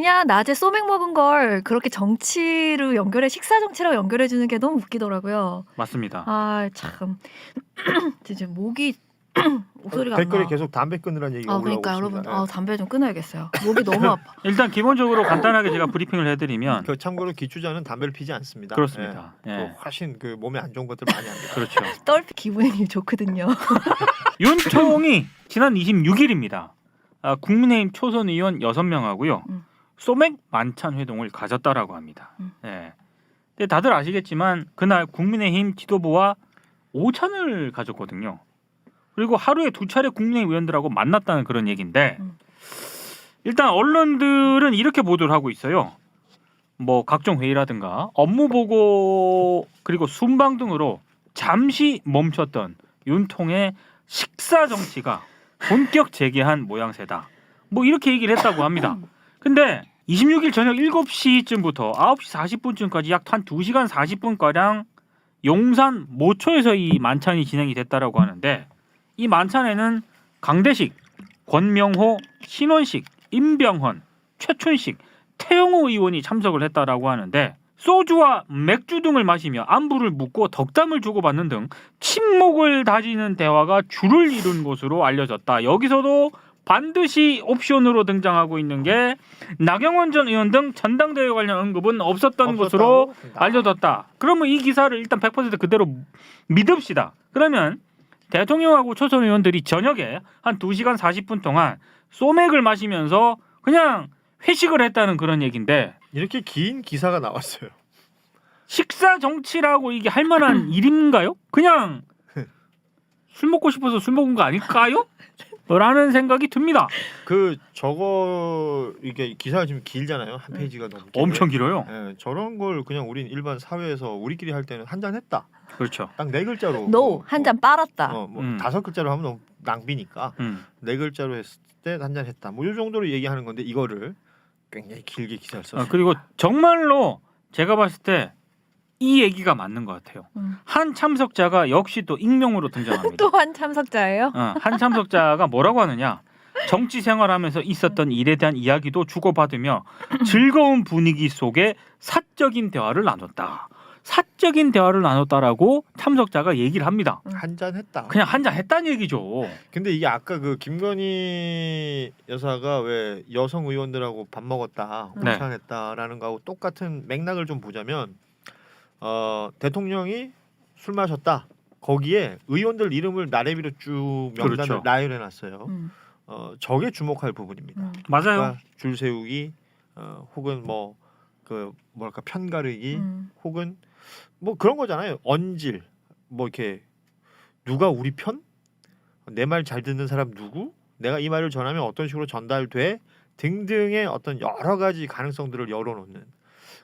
그냥 낮에 소맥 먹은 걸 그렇게 정치로 연결해 식사 정치라고 연결해 주는 게 너무 웃기더라고요. 맞습니다. 아 참 진짜 목이 목소리가 안 댓글에 나. 계속 담배 끊으라는 얘기가 올라오고 그러니까 있습니다. 여러분 담배 좀 끊어야겠어요. 목이 너무 아파. 일단 기본적으로 간단하게 제가 브리핑을 해드리면 그 참고로 기추자는 담배를 피지 않습니다. 그렇습니다. 예. 예. 그 훨씬 그 몸에 안 좋은 것들 많이 합니다. 그렇죠. 떨피 기분이 좋거든요. 윤총이 지난 26일입니다. 국민의힘 초선 의원 6명하고요. 소맥 만찬 회동을 가졌다라고 합니다. 예. 근데 다들 아시겠지만 그날 국민의힘 지도부와 오찬을 가졌거든요. 그리고 하루에 2차례 국민의힘 의원들하고 만났다는 그런 얘기인데 일단 언론들은 이렇게 보도를 하고 있어요. 뭐 각종 회의라든가 업무 보고 그리고 순방 등으로 잠시 멈췄던 윤통의 식사 정치가 본격 재개한 모양새다. 뭐 이렇게 얘기를 했다고 합니다. 근데 26일 저녁 7시쯤부터 9시 40분쯤까지 약 한 2시간 40분가량 용산 모초에서 이 만찬이 진행이 됐다라고 하는데 이 만찬에는 강대식, 권명호, 신원식, 임병헌, 최춘식, 태영호 의원이 참석을 했다라고 하는데 소주와 맥주 등을 마시며 안부를 묻고 덕담을 주고받는 등 친목을 다지는 대화가 주를 이룬 것으로 알려졌다. 여기서도 반드시 옵션으로 등장하고 있는 게 나경원 전 의원 등 전당대회 관련 언급은 없었던 것으로 알려졌다. 그러면 이 기사를 일단 100% 그대로 믿읍시다. 그러면 대통령하고 초선 의원들이 저녁에 한 2시간 40분 동안 소맥을 마시면서 그냥 회식을 했다는 그런 얘기인데 이렇게 긴 기사가 나왔어요. 식사 정치라고 이게 할 만한 일인가요? 그냥 술 먹고 싶어서 술 먹은 거 아닐까요? 라는 생각이 듭니다. 그 저거 이게 기사가 지금 길잖아요. 한 페이지가 넘게. 엄청 길어요. 예, 저런 걸 그냥 우린 일반 사회에서 우리끼리 할 때는 한 잔 했다. 그렇죠. 딱 4글자로. No 한 잔 빨았다. 뭐 5글자로 하면 너무 낭비니까 4글자로 했을 때 한 잔 했다. 뭐 이 정도로 얘기하는 건데 이거를 굉장히 길게 기사를 썼어요. 그리고 정말로 제가 봤을 때 이 얘기가 맞는 것 같아요. 한 참석자가 역시 또 익명으로 등장합니다. 또 한 참석자예요? 한 참석자가 뭐라고 하느냐? 정치 생활하면서 있었던 일에 대한 이야기도 주고받으며 즐거운 분위기 속에 사적인 대화를 나눴다. 사적인 대화를 나눴다라고 참석자가 얘기를 합니다. 한 잔 했다. 그냥 한 잔 했다는 얘기죠. 근데 이게 아까 그 김건희 여사가 왜 여성 의원들하고 밥 먹었다, 네. 오찬했다라는 거하고 똑같은 맥락을 좀 보자면 대통령이 술 마셨다. 거기에 의원들 이름을 나래비로 쭉 명단을 그렇죠. 나열해놨어요. 저게 주목할 부분입니다. 맞아요. 그러니까 줄 세우기, 혹은 뭐 그 뭐랄까 편가르기, 혹은 뭐 그런 거잖아요. 언질, 뭐 이렇게 누가 우리 편? 내 말 잘 듣는 사람 누구? 내가 이 말을 전하면 어떤 식으로 전달돼? 등등의 어떤 여러 가지 가능성들을 열어놓는.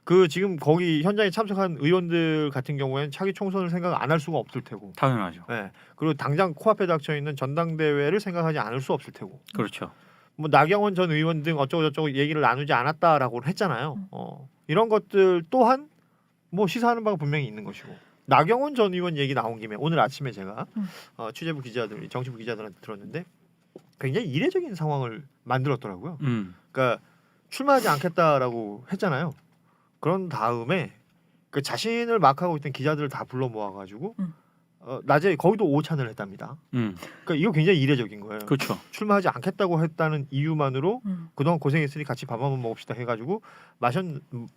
그 지금 거기 현장에 참석한 의원들 같은 경우에는 차기 총선을 생각 안 할 수가 없을 테고. 당연하죠. 네. 그리고 당장 코앞에 닥쳐 있는 전당대회를 생각하지 않을 수 없을 테고. 그렇죠. 뭐 나경원 전 의원 등 어쩌고 저쩌고 얘기를 나누지 않았다라고 했잖아요. 이런 것들 또한 뭐 시사하는 바가 분명히 있는 것이고. 나경원 전 의원 얘기 나온 김에 오늘 아침에 제가 취재부 기자들, 정치부 기자들한테 들었는데 굉장히 이례적인 상황을 만들었더라고요. 그러니까 출마하지 않겠다라고 했잖아요. 그런 다음에 그 자신을 막하고 있던 기자들을 다 불러 모아가지고 낮에 거기도 오찬을 했답니다. 그러니까 이거 굉장히 이례적인 거예요. 그렇죠. 출마하지 않겠다고 했다는 이유만으로 그동안 고생했으니 같이 밥 한번 먹읍시다 해가지고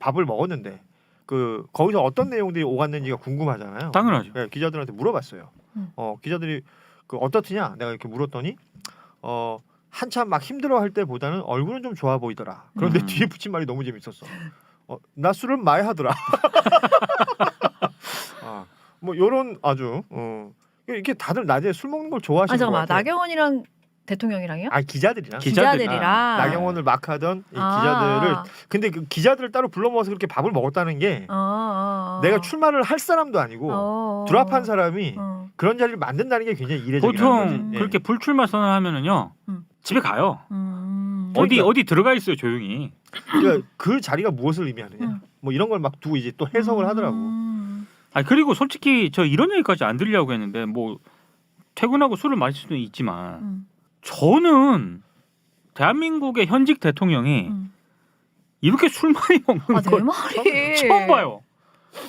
밥을 먹었는데 그 거기서 어떤 내용들이 오갔는지가 궁금하잖아요. 당연하죠. 네, 기자들한테 물어봤어요. 기자들이 그 어떻느냐 내가 이렇게 물었더니 한참 막 힘들어할 때보다는 얼굴은 좀 좋아 보이더라. 그런데 뒤에 붙인 말이 너무 재밌었어. 나 술을 많이 하더라. 뭐 이런 아주 이렇게 다들 낮에 술 먹는 걸 좋아하시는 것 잠깐만 같아요. 나경원이랑 대통령이랑요? 기자들이랑 기자들이랑 나경원을 막 하던 이 기자들을 근데 그 기자들을 따로 불러 모아서 그렇게 밥을 먹었다는 게 내가 출마를 할 사람도 아니고 드랍한 사람이 그런 자리를 만든다는 게 굉장히 이례적이라는 보통 거지. 그렇게 불출마 선언하면은요 집에 가요. 그러니까. 어디 들어가 있어요 조용히. 그러니까 그 자리가 무엇을 의미하느냐. 뭐 이런 걸 막 두고 이제 또 해석을 하더라고. 그리고 솔직히 저 이런 얘기까지 안 드리려고 했는데 뭐 퇴근하고 술을 마실 수는 있지만 저는 대한민국의 현직 대통령이 이렇게 술 많이 먹는 아, 걸 내 말이 처음 봐요.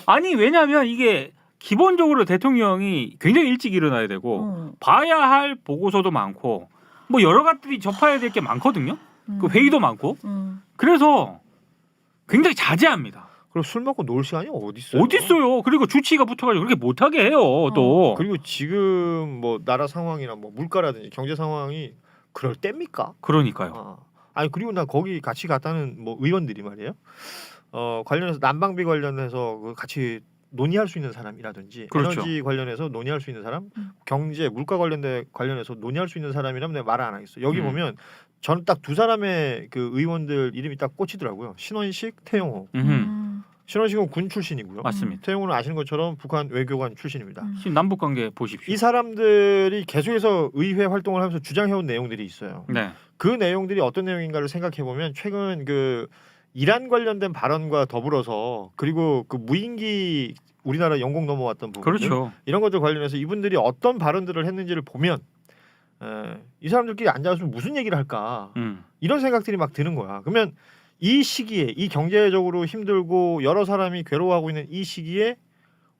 아니 왜냐하면 이게 기본적으로 대통령이 굉장히 일찍 일어나야 되고 봐야 할 보고서도 많고 뭐 여러 가지 접해야 될 게 많거든요. 그 회의도 많고 그래서 굉장히 자제합니다. 그럼 술 먹고 놀 시간이 어디 있어요? 어디 있어요? 그리고 주치의가 붙어가지고 그렇게 못하게 해요. 또 그리고 지금 뭐 나라 상황이나 뭐 물가라든지 경제 상황이 그럴 때입니까? 그러니까요. 아니 그리고 나 거기 같이 갔다는 뭐 의원들이 말이에요. 관련해서 난방비 관련해서 그 같이 논의할 수 있는 사람이라든지 그렇죠. 에너지 관련해서 논의할 수 있는 사람, 경제 물가 관련해서 논의할 수 있는 사람이라면 내가 말을 안 하겠어. 여기 보면 저는 딱 두 사람의 그 의원들 이름이 딱 꽂히더라고요. 신원식, 태용호. 신원식은 군 출신이고요. 맞습니다. 태용호는 아시는 것처럼 북한 외교관 출신입니다. 지금 남북 관계 보십시오. 이 사람들이 계속해서 의회 활동을 하면서 주장해온 내용들이 있어요. 네. 그 내용들이 어떤 내용인가를 생각해 보면 최근 그 이란 관련된 발언과 더불어서 그리고 그 무인기 우리나라 영공 넘어왔던 부분 그렇죠. 이런 것들 관련해서 이분들이 어떤 발언들을 했는지를 보면 이 사람들끼리 앉아서 무슨 얘기를 할까 이런 생각들이 막 드는 거야. 그러면 이 시기에 이 경제적으로 힘들고 여러 사람이 괴로워하고 있는 이 시기에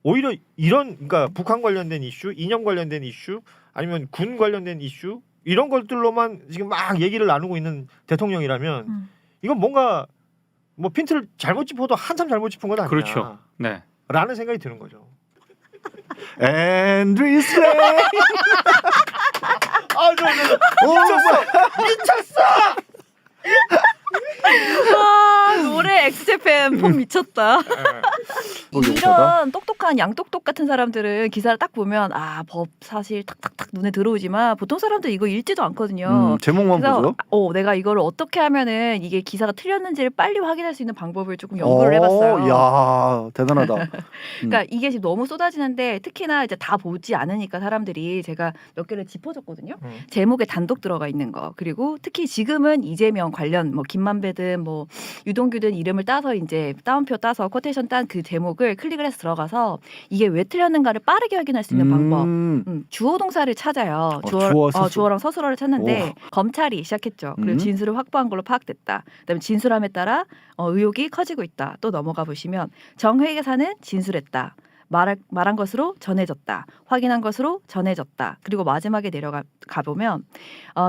오히려 이런 그러니까 북한 관련된 이슈, 이념 관련된 이슈 아니면 군 관련된 이슈 이런 것들로만 지금 막 얘기를 나누고 있는 대통령이라면 이건 뭔가 뭐 핀트를 잘못 짚어도 한참 잘못 짚은 건 아니야. 그렇죠. 네. 라는 생각이 드는 거죠. 앤드리스 레이. 미쳤어. 와, 노래 엑스제팬 폼 미쳤다. 이런 똑똑한 양똑똑 같은 사람들은 기사를 딱 보면 아, 법 사실 탁탁탁 눈에 들어오지만 보통 사람들 이거 읽지도 않거든요. 제목만 그래서 보죠. 내가 이걸 어떻게 하면은 이게 기사가 틀렸는지를 빨리 확인할 수 있는 방법을 조금 연구를 해봤어요. 야, 대단하다. 그러니까 이게 지금 너무 쏟아지는데 특히나 이제 다 보지 않으니까 사람들이 제가 몇 개를 짚어줬거든요. 제목에 단독 들어가 있는 거 그리고 특히 지금은 이재명 관련 뭐 김만배든 뭐 유동규든 이름을 따서 이제 따옴표 따서 코테이션 딴 그 제목을 클릭을 해서 들어가서 이게 왜 틀렸는가를 빠르게 확인할 수 있는 방법. 주어 동사를 찾아요. 주어랑 서술어를 찾는데 검찰이 시작했죠. 그리고 진술을 확보한 걸로 파악됐다. 그다음에 진술함에 따라 의혹이 커지고 있다. 또 넘어가 보시면 정회계사는 진술했다. 말한 것으로 전해졌다. 확인한 것으로 전해졌다. 그리고 마지막에 내려가 보면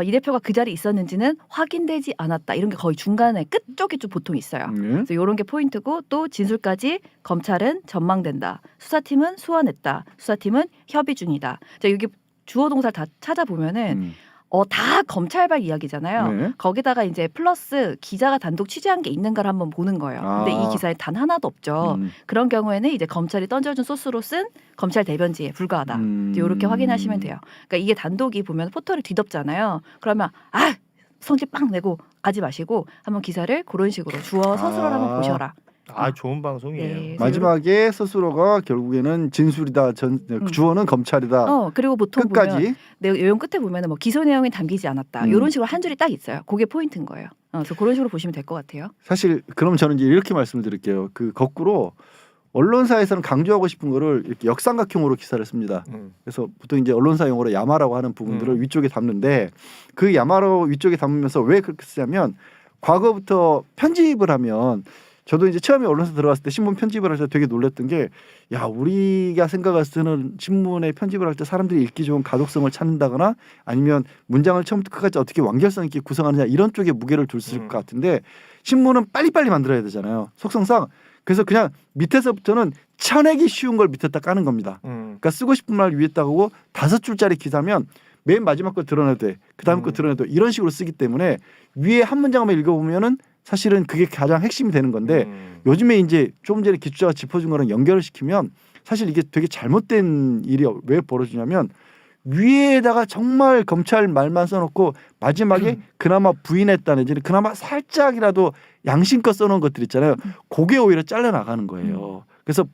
이 대표가 그 자리에 있었는지는 확인되지 않았다. 이런 게 거의 중간에 끝 쪽에 좀 보통 있어요. 그래서 이런 게 포인트고 또 진술까지 검찰은 전망된다. 수사팀은 수원했다. 수사팀은 협의 중이다. 자, 여기 주어 동사를 다 찾아보면은 다 검찰발 이야기잖아요. 네. 거기다가 이제 플러스 기자가 단독 취재한 게 있는가를 한번 보는 거예요. 근데 이 기사에 단 하나도 없죠. 그런 경우에는 이제 검찰이 던져준 소스로 쓴 검찰 대변지에 불과하다. 이제 이렇게 확인하시면 돼요. 그러니까 이게 단독이 보면 포털이 뒤덮잖아요. 그러면 성질 빵 내고 가지 마시고 한번 기사를 그런 식으로 주어 서술을 한번 보셔라. 좋은 방송이에요. 네, 마지막에 스스로가 결국에는 진술이다. 주어는 검찰이다. 그리고 보통 끝까지. 보면 내용 끝에 보면은 뭐 기소 내용이 담기지 않았다. 이런 식으로 한 줄이 딱 있어요. 그게 포인트인 거예요. 그래서 그런 식으로 보시면 될 것 같아요. 사실 그럼 저는 이제 이렇게 말씀을 드릴게요. 그 거꾸로 언론사에서는 강조하고 싶은 거를 이렇게 역삼각형으로 기사를 씁니다. 그래서 보통 이제 언론사 용어로 야마라고 하는 부분들을 위쪽에 담는데 그 야마로 위쪽에 담으면서 왜 그렇게 쓰냐면 과거부터 편집을 하면 저도 이제 처음에 언론사 들어갔을 때 신문 편집을 할 때 되게 놀랐던 게 야, 우리가 생각했을 때는 신문에 편집을 할 때 사람들이 읽기 좋은 가독성을 찾는다거나 아니면 문장을 처음부터 끝까지 어떻게 완결성 있게 구성하느냐 이런 쪽에 무게를 둘 것 같은데 신문은 빨리빨리 만들어야 되잖아요. 속성상. 그래서 그냥 밑에서부터는 쳐내기 쉬운 걸 밑에다 까는 겁니다. 그러니까 쓰고 싶은 말 위에다 하고 5줄짜리 기사면 맨 마지막 거 드러내도 돼. 그 다음 거 드러내도 돼. 이런 식으로 쓰기 때문에 위에 한 문장만 읽어보면은 사실은 그게 가장 핵심이 되는 건데 요즘에 이제 조금 전에 기초자가 짚어준 거랑 연결을 시키면 사실 이게 되게 잘못된 일이 왜 벌어지냐면 위에다가 정말 검찰 말만 써놓고 마지막에 그나마 부인했다는 이제 그나마 살짝이라도 양심껏 써놓은 것들 있잖아요. 그게 오히려 잘려나가는 거예요. 그래서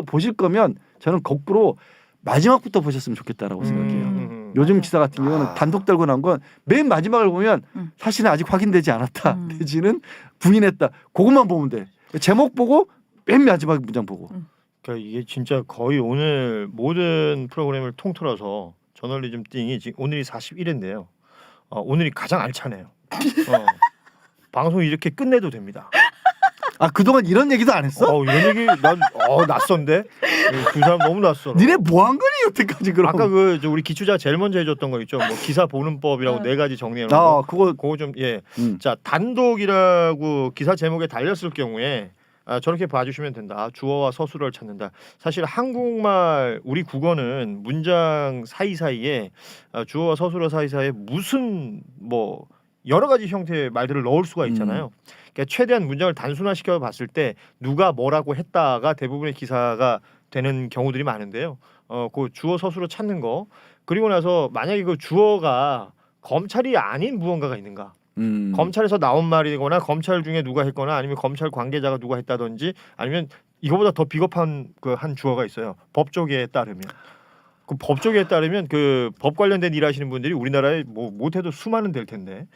보실 거면 저는 거꾸로 마지막부터 보셨으면 좋겠다라고 생각해요. 요즘 기사 같은 경우는 단독 달고 나온 건 맨 마지막을 보면 사실은 아직 확인되지 않았다. 내지는 부인했다. 그것만 보면 돼. 제목 보고 맨 마지막 문장 보고. 그러니까 이게 진짜 거의 오늘 모든 프로그램을 통틀어서 저널리즘 띵이 지금 오늘이 41회인데요. 오늘이 가장 알차네요. 방송 이렇게 끝내도 됩니다. 아 그동안 이런 얘기도 안 했어? 이런 얘기 난 낯선데 두 사람 너무 낯설어. 니네 뭐 한 거니 여태까지 그럼? 아까 저 우리 기초자 제일 먼저 해줬던 거 있죠. 뭐 기사 보는 법이라고 4가지 정리해 놓은 거. 그거 좀 예. 자 단독이라고 기사 제목에 달렸을 경우에 저렇게 봐주시면 된다. 주어와 서술어를 찾는다. 사실 한국말 우리 국어는 문장 사이사이에 주어와 서술어 사이사이에 무슨 뭐 여러 가지 형태의 말들을 넣을 수가 있잖아요. 그러니까 최대한 문장을 단순화시켜 봤을 때 누가 뭐라고 했다가 대부분의 기사가 되는 경우들이 많은데요. 그 주어 서술어 찾는 거 그리고 나서 만약에 그 주어가 검찰이 아닌 무언가가 있는가? 검찰에서 나온 말이거나 검찰 중에 누가 했거나 아니면 검찰 관계자가 누가 했다든지 아니면 이거보다 더 비겁한 그 한 주어가 있어요. 법조계에 따르면 그 법조계에 따르면 그 법 관련된 일하시는 분들이 우리나라에 뭐 못해도 수많은 될 텐데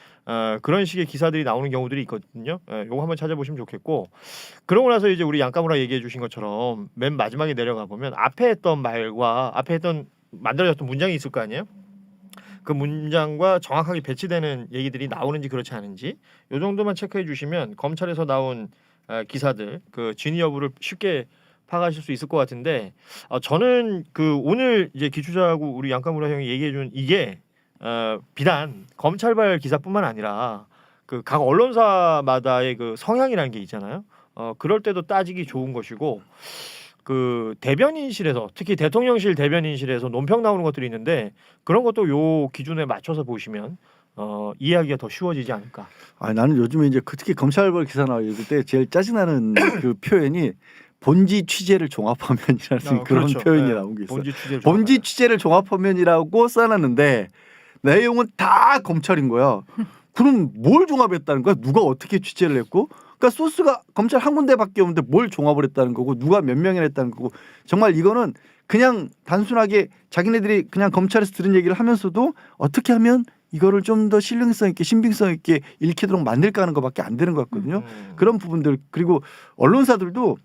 그런 식의 기사들이 나오는 경우들이 있거든요. 요거 한번 찾아보시면 좋겠고 그러고 나서 이제 우리 양까무라 얘기해 주신 것처럼 맨 마지막에 내려가 보면 앞에 했던 말과 앞에 했던 만들어졌던 문장이 있을 거 아니에요. 그 문장과 정확하게 배치되는 얘기들이 나오는지 그렇지 않은지 요 정도만 체크해 주시면 검찰에서 나온 기사들 그 진위 여부를 쉽게 파악하실 수 있을 것 같은데 저는 그 오늘 이제 기초자하고 우리 양까무라 형이 얘기해준 이게 비단 검찰발 기사뿐만 아니라 그 각 언론사마다의 그 성향이라는 게 있잖아요. 그럴 때도 따지기 좋은 것이고 그 대변인실에서 특히 대통령실 대변인실에서 논평 나오는 것들이 있는데 그런 것도 요 기준에 맞춰서 보시면 이해하기가 더 쉬워지지 않을까. 나는 요즘에 이제 특히 검찰발 기사 나올 때 제일 짜증나는 그 표현이 본지 취재를 종합화면이라는 그런 그렇죠. 표현이 나온 게 있어요. 본지 취재를 종합화면이라고 써놨는데 내용은 다 검찰인 거야. 그럼 뭘 종합했다는 거야? 누가 어떻게 취재를 했고? 그러니까 소스가 검찰 한 군데밖에 없는데 뭘 종합을 했다는 거고 누가 몇 명이나 했다는 거고 정말 이거는 그냥 단순하게 자기네들이 그냥 검찰에서 들은 얘기를 하면서도 어떻게 하면 이거를 좀 더 신빙성 있게 신빙성 있게 읽히도록 만들까 하는 것밖에 안 되는 것 같거든요. 그런 부분들 그리고 언론사들도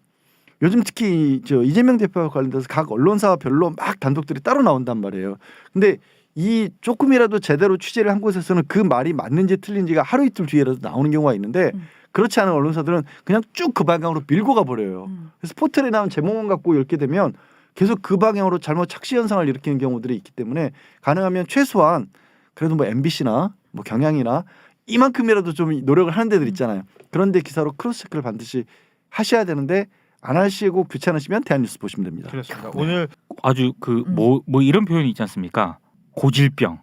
요즘 특히 저 이재명 대표와 관련돼서 각 언론사별로 막 단독들이 따로 나온단 말이에요. 근데 이 조금이라도 제대로 취재를 한 곳에서는 그 말이 맞는지 틀린지가 하루 이틀 뒤에라도 나오는 경우가 있는데 그렇지 않은 언론사들은 그냥 쭉 그 방향으로 밀고 가버려요. 그래서 포털에 나온 제목만 갖고 읽게 되면 계속 그 방향으로 잘못 착시 현상을 일으키는 경우들이 있기 때문에 가능하면 최소한 그래도 뭐 MBC나 뭐 경향이나 이만큼이라도 좀 노력을 하는 데들 있잖아요. 그런데 기사로 크로스 체크를 반드시 하셔야 되는데 안 하시고 귀찮으시면 대한뉴스 보시면 됩니다. 그렇습니다. 오늘 아주 그 뭐 이런 표현이 있지 않습니까? 고질병.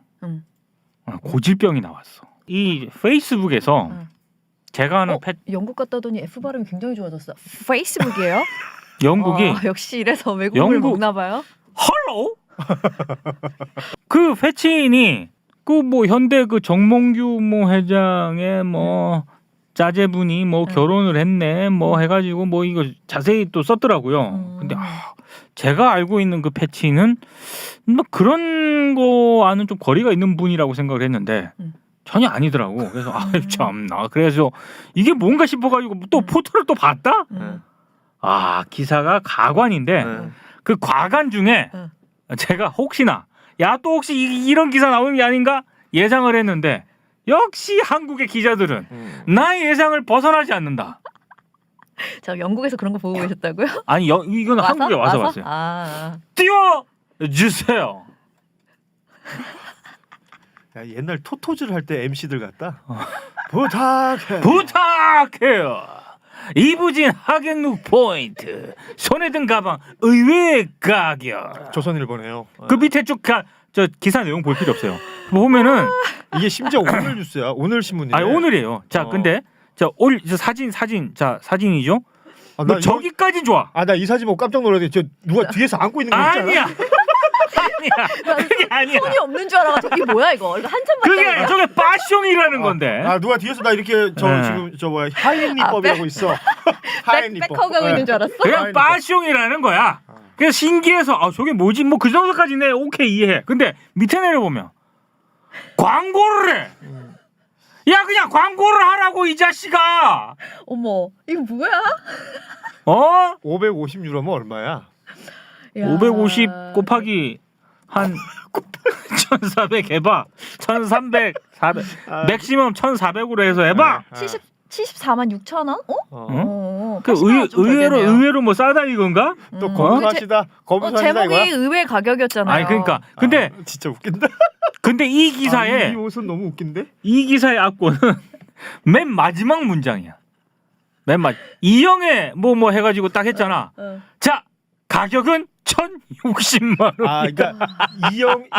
고질병이 나왔어. 이 페이스북에서 제가 아는 영국 갔다 오더니 F 발음이 굉장히 좋아졌어. 페이스북이에요? 영국이 역시 이래서 외국을 먹나 봐요. 헐로? 그 회치인이 그 뭐 현대 그 정몽규 뭐 회장의 뭐 자제분이 뭐 결혼을 했네 뭐 해가지고 뭐 이거 자세히 또 썼더라고요. 근데 제가 알고 있는 그 패치는 뭐 그런 거와는 좀 거리가 있는 분이라고 생각을 했는데 전혀 아니더라고. 그래서 아유 참나. 그래서 이게 뭔가 싶어가지고 또 포털을 또 봤다. 기사가 가관인데 그 과관 중에 제가 혹시나 야 또 혹시 이런 기사 나오는 게 아닌가 예상을 했는데 역시 한국의 기자들은 나의 예상을 벗어나지 않는다. 저 영국에서 그런 거 보고 계셨다고요? 아니 이건 한국에 와서 봤어요. 띄워 주세요. 야, 옛날 토토즈를 할 때 MC들 같다. 부탁해요. 이부진 하객룩 포인트 손에 든 가방 의외의 가격. 조선일보네요. 그 밑에 쭉 저 기사 내용 볼 필요 없어요. 보면은 이게 심지어 오늘 뉴스야. 오늘 신문이네. 아니 오늘이에요. 자 근데 올 사진 자 사진이죠. 뭐 저기까지 좋아. 나 이 사진 보고 깜짝 놀랐는데 저 누가 뒤에서 안고 있는 거 있잖아. 아니야. 그게 아니야. 손이 없는 줄 알아가지고 이게 뭐야 이거 한참 그게 아니야. 저게 빠숑이라는 건데. 누가 뒤에서 나 이렇게 지금 저 뭐야 하이엔리법이라고 있어. 하이엔리법. 백허가고 있는 줄 알았어? 그냥 빠숑이라는 거야. 그래서 신기해서 저게 뭐지? 뭐 그 정도까지네. 오케이 이해해. 근데 밑에 내려보면 광고를 해. 야 그냥 광고를 하라고 이 자식아. 어머 이거 뭐야? 550유로면 얼마야? 550 곱하기 한 1,400 해봐. 1,300, 400, 맥시멈 1,400으로 해서 해봐. 74만 6천 원? 그 의외로 뭐 싸다 이건가? 또 검수하시다 검수하시다 제목이 이거야? 의외 가격이었잖아요. 아니 그러니까 근데 진짜 웃긴다. 근데 이 기사에 이 옷은 너무 웃긴데? 이 기사의 악보는 맨 마지막 문장이야. 맨 이영애 뭐 해가지고 딱 했잖아. 자 가격은 1,060만 원. 아, 그러니까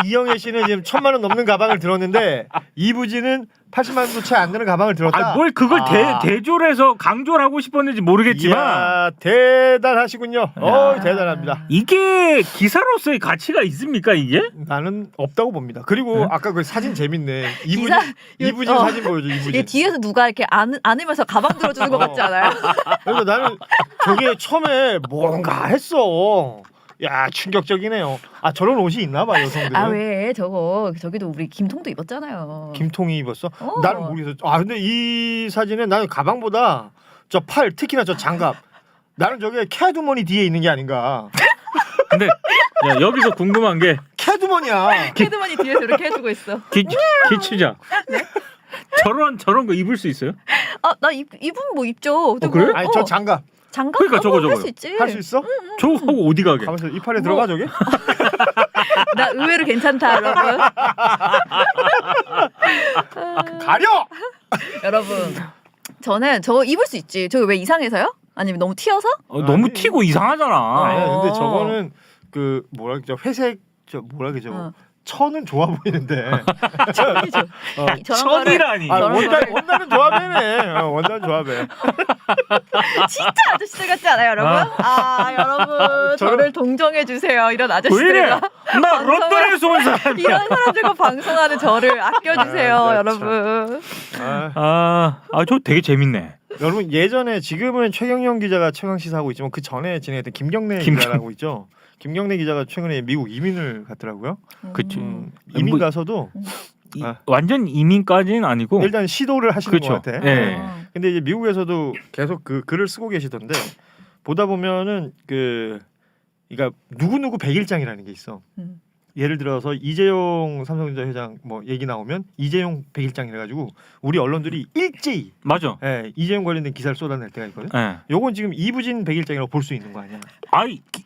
이영애 씨는 지금 1,000만 원 넘는 가방을 들었는데 이부진은 80만 원도 채 안 되는 가방을 들었다. 아, 뭘 그걸 대조해서 강조를 하고 싶었는지 모르겠지만 이야, 대단하시군요. 대단합니다. 이게 기사로서의 가치가 있습니까 이게? 나는 없다고 봅니다. 그리고 네? 아까 그 사진 재밌네. 기사- 이부진 사진 보여줘. 이게 이부진. 뒤에서 누가 이렇게 안으면서 가방 들어주는 것 같지 않아요? 그래서 나는 저게 처음에 뭔가 했어. 야 충격적이네요. 아 저런 옷이 있나 봐 여성들은. 아 왜 저기도 우리 김통도 입었잖아요. 김통이 입었어? 어. 나는 모르겠어. 아 근데 이 사진은 나는 가방보다 저 팔 특히나 저 장갑 나는 저게 캐두머니 뒤에 있는 게 아닌가. 근데 야, 여기서 궁금한 게 캐두머니야. 캐드만이 뒤에서 이렇게 해주고 있어. 기치자. 저런 거 입을 수 있어요? 나 입은 뭐 입죠. 또 그래? 뭐, 아니 저 장갑 장갑? 그러니까 저거. 할수 있지. 할 수 있어? 저거 하고 어디 가게? 가면서 이 팔에 뭐. 들어가 저게? 나 의외로 괜찮다, 여러분. 가려. 여러분, 저는 저거 입을 수 있지. 저거 왜 이상해서요? 아니면 너무 튀어서? 너무 아니, 튀고 이상하잖아. 아니 근데 어. 저거는 그 뭐라 그러죠? 회색 저 뭐라 그러죠? 어. 천은 좋아 보이는데. 천이죠. 어. 저런 거를 천이라니. 아, 저런 원단은 조합이네. 원단 조합해. 진짜 아저씨들 같지 않아요, 여러분? 여러분 저를 동정해 주세요. 이런 왜 이래? 아저씨들과 나 런던에서 온 사람이야. 이런 사람들과 방송하는 저를 아껴주세요, 아, 네, 여러분. 저 되게 재밌네. 여러분 예전에 지금은 최경영 기자가 최강 시사하고 있지만 그 전에 진행했던 김경래 기자라고 있죠. 김경래 기자가 최근에 미국 이민을 갔더라고요. 그치. 이민 뭐- 가서도 완전 이민까지는 아니고. 일단 시도를 하시는 그렇죠. 것 같아. 네. 근데 이제 미국에서도 계속 그 글을 쓰고 계시던데 보다 보면은 그러니까 누구 100일장이라는 게 있어. 음. 예를 들어서 이재용 삼성전자 회장 뭐 얘기 나오면 이재용 100일장이라 가지고 우리 언론들이 일제히 맞아. 이재용 관련된 기사를 쏟아낼 때가 있거든. 예. 요건 지금 이부진 100일장이라고 볼 수 있는 거 아니야?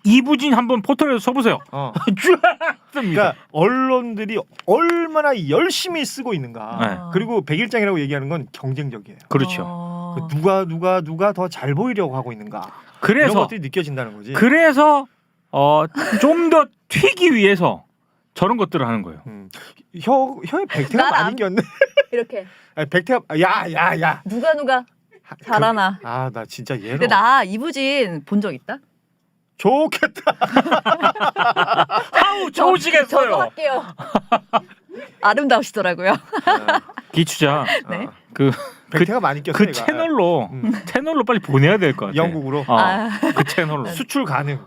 이부진 한번 포털에서 쳐보세요. 쭉 씁니다. 그러니까 언론들이 얼마나 열심히 쓰고 있는가. 네. 그리고 100일장이라고 얘기하는 건 경쟁적이에요. 그렇죠. 누가 더 잘 보이려고 하고 있는가. 이런 그래서 것들이 느껴진다는 거지. 좀 더 튀기 위해서 저런 것들을 하는 거예요. 혀에 백태가 난 많이 안- 꼈네. 이렇게 백태가 야야야. 누가 잘하나. 나 진짜 얘는 근데 나 이부진 본 적 있다? 좋겠다. 아우 저도 좋으시겠어요. 할게요. 아름다우시더라고요. 기추자. 네. 백태가 많이 꼈어. 그 얘가. 채널로 빨리 보내야 될 것 같아. 영국으로 그 채널로. 수출 가능.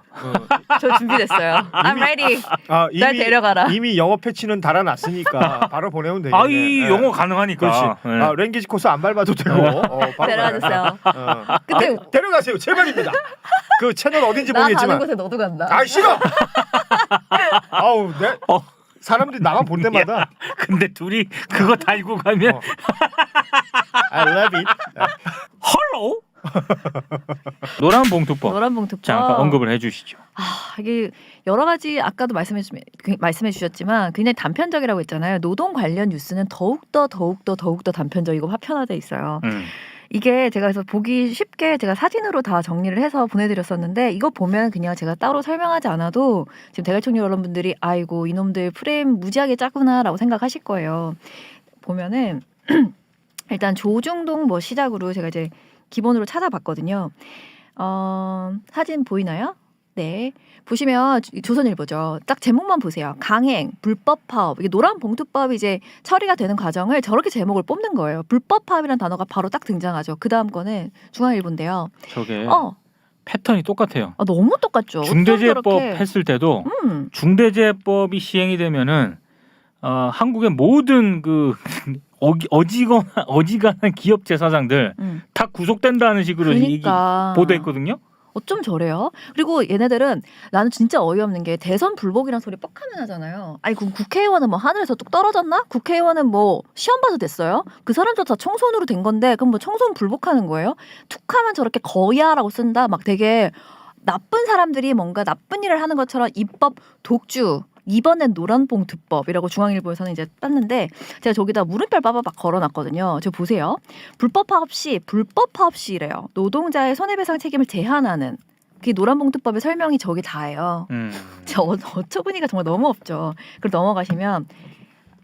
저 준비됐어요. I'm ready. 날 이미 데려가라. 이미 영어 패치는 달아놨으니까 바로 보내면 되겠네. 이 영어 가능하니까. 그렇지. 네. 랭귀지 코스 안 밟아도 되고. 바로 데려가주세요. 가능하니까. 근데 데려가세요. 제발입니다. 그 채널 어딘지 나 가는 모르겠지만. 곳에 너도 간다. 아 싫어. 아우 사람들이 나만 볼 때마다 근데 둘이 그거 달고 가면 I love it. 헐로 노란 봉투법 노란 봉투법. 잠깐 언급을 해주시죠. 이게 여러 가지 아까도 말씀해 주셨지만 굉장히 단편적이라고 했잖아요. 노동 관련 뉴스는 더욱더 단편적이고 화편화돼 있어요. 이게 제가 그래서 보기 쉽게 제가 사진으로 다 정리를 해서 보내드렸었는데 이거 보면 그냥 제가 따로 설명하지 않아도 지금 대갈총리 여러분들이 아이고 이놈들 프레임 무지하게 짜구나라고 생각하실 거예요. 보면은 일단 조중동 뭐 시작으로 제가 이제 기본으로 찾아봤거든요. 사진 보이나요? 네. 보시면 조선일보죠. 딱 제목만 보세요. 강행, 불법 파업. 이게 노란 봉투법이 이제 처리가 되는 과정을 저렇게 제목을 뽑는 거예요. 불법 파업이라는 단어가 바로 딱 등장하죠. 그 다음 거는 중앙일보인데요. 저게 패턴이 똑같아요. 너무 똑같죠. 중대재해법 어쩜 저렇게. 했을 때도 중대재해법이 시행이 되면은 한국의 모든 그 어지간한 기업 제사장들 다 구속된다는 식으로 그러니까. 보도했거든요. 어쩜 저래요? 그리고 얘네들은 나는 진짜 어이없는 게 대선 불복이란 소리 뻑하면 하잖아요. 아니 그럼 국회의원은 뭐 하늘에서 뚝 떨어졌나? 국회의원은 뭐 시험 봐서 됐어요? 그 사람들 다 청소년으로 된 건데 그럼 뭐 청소년 불복하는 거예요? 툭하면 저렇게 거야라고 쓴다. 막 되게 나쁜 사람들이 뭔가 나쁜 일을 하는 것처럼 입법 독주. 이번엔 노란봉투법이라고 중앙일보에서는 이제 땄는데 제가 저기다 물음표 빠바박 걸어놨거든요. 저 보세요. 불법 파업 시래요. 노동자의 손해배상 책임을 제한하는 그게 노란봉투법의 설명이 저기 다예요. 저 어처구니가 정말 너무 없죠. 그걸 넘어가시면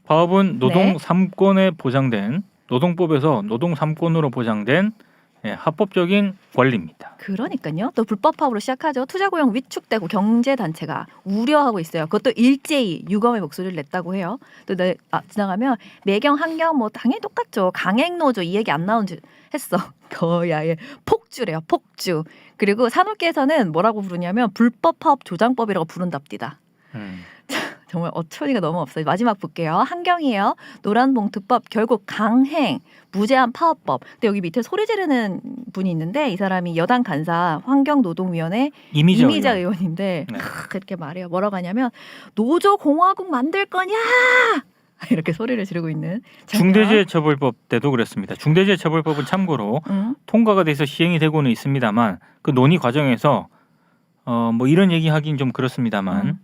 파업은 노동 네. 3권에 보장된 노동법에서 노동 3권으로 보장된 합법적인 권리입니다. 그러니까요. 또 불법 파업으로 시작하죠. 투자 고용 위축되고 경제 단체가 우려하고 있어요. 그것도 일제히 유검의 목소리를 냈다고 해요. 또 지나가면 매경 환경 뭐 당연히 똑같죠. 강행 노조 이 얘기 안 나온 줄 했어. 거야의 폭주래요. 폭주. 그리고 산업계에서는 뭐라고 부르냐면 불법 파업 조장법이라고 부른답디다. 정말 어처구니가 너무 없어요. 마지막 볼게요. 한경이에요. 노란봉투법 결국 강행 무제한 파업법. 근데 여기 밑에 소리 지르는 분이 있는데 이 사람이 여당 간사 환경노동위원회 이미자 의원인데 네. 그렇게 말해요. 뭐라고 하냐면 노조 공화국 만들 거냐 이렇게 소리를 지르고 있는 장면. 중대재해처벌법 때도 그랬습니다. 중대재해처벌법은 참고로 통과가 돼서 시행이 되고는 있습니다만 그 논의 과정에서 뭐 이런 얘기하긴 좀 그렇습니다만